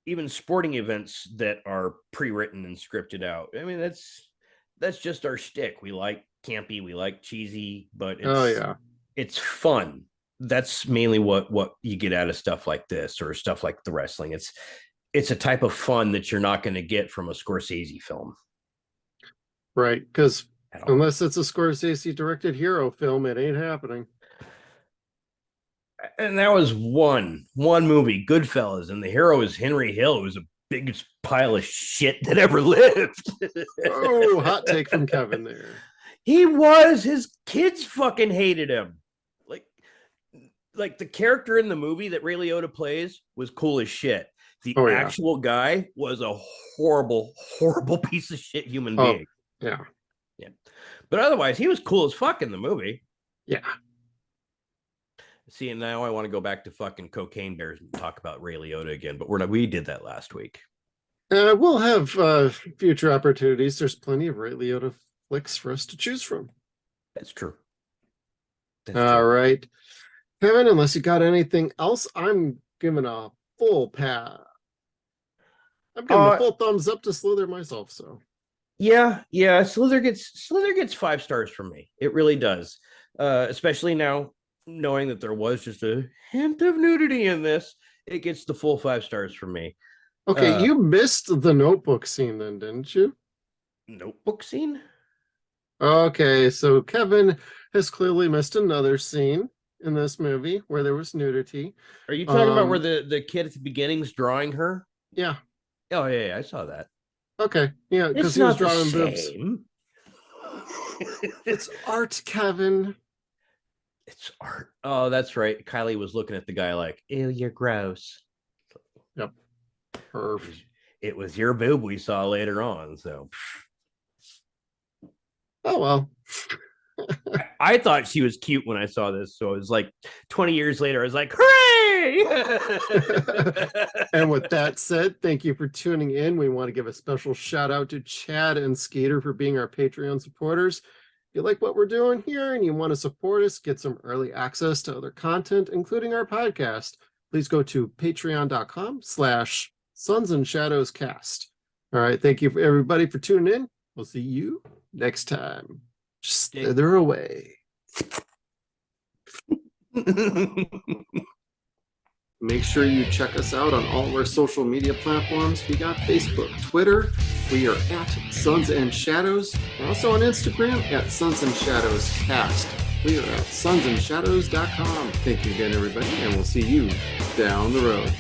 even sporting events that are pre-written and scripted out. I mean, that's just our shtick. We like campy, we like cheesy, but it's fun. That's mainly what you get out of stuff like this or stuff like the wrestling. It's a type of fun that you're not going to get from a Scorsese film. right, because unless it's a Scorsese directed hero film, it ain't happening. And that was one movie, Goodfellas, and the hero is Henry Hill, who's the biggest pile of shit that ever lived. Oh, hot take from Kevin there. He was. His kids fucking hated him. Like the character in the movie that Ray Liotta plays was cool as shit. The actual guy was a horrible, horrible piece of shit human being. Yeah. But otherwise, he was cool as fuck in the movie. Yeah. See, and now I want to go back to fucking Cocaine Bears and talk about Ray Liotta again, but we did that last week. We'll have future opportunities. There's plenty of Ray Liotta flicks for us to choose from. That's true. All right. Kevin, unless you got anything else, I'm giving a full pass. I'm giving a full thumbs up to Slither myself. So yeah, Slither gets 5 stars from me. It really does. Especially now knowing that there was just a hint of nudity in this, it gets the full 5 stars from me. Okay, you missed the notebook scene then, didn't you? Notebook scene? Okay, so Kevin has clearly missed another scene in this movie where there was nudity. Are you talking about where the kid at the beginning's drawing her? Yeah. Oh yeah, I saw that. Okay, yeah, because he was drawing boobs. It's art, Kevin. It's art. Oh, that's right. Kylie was looking at the guy like, ew, you're gross. Yep. Perfect. It was your boob we saw later on, so. Oh, well. I thought she was cute when I saw this, so it was like 20 years later, I was like, hooray! And with that said, thank you for tuning in. We want to give a special shout out to Chad and Skater for being our Patreon supporters. If you like what we're doing here and you want to support us, get some early access to other content, including our podcast, please go to patreon.com/SunsAndShadowsCast. All right. Thank you for everybody for tuning in. We'll see you next time. Just slither away. Make sure you check us out on all of our social media platforms. We got Facebook, Twitter. We are at Suns and Shadows. We're also on Instagram at Suns and Shadows Cast. We are at SunsAndShadows.com. Thank you again, everybody, and we'll see you down the road.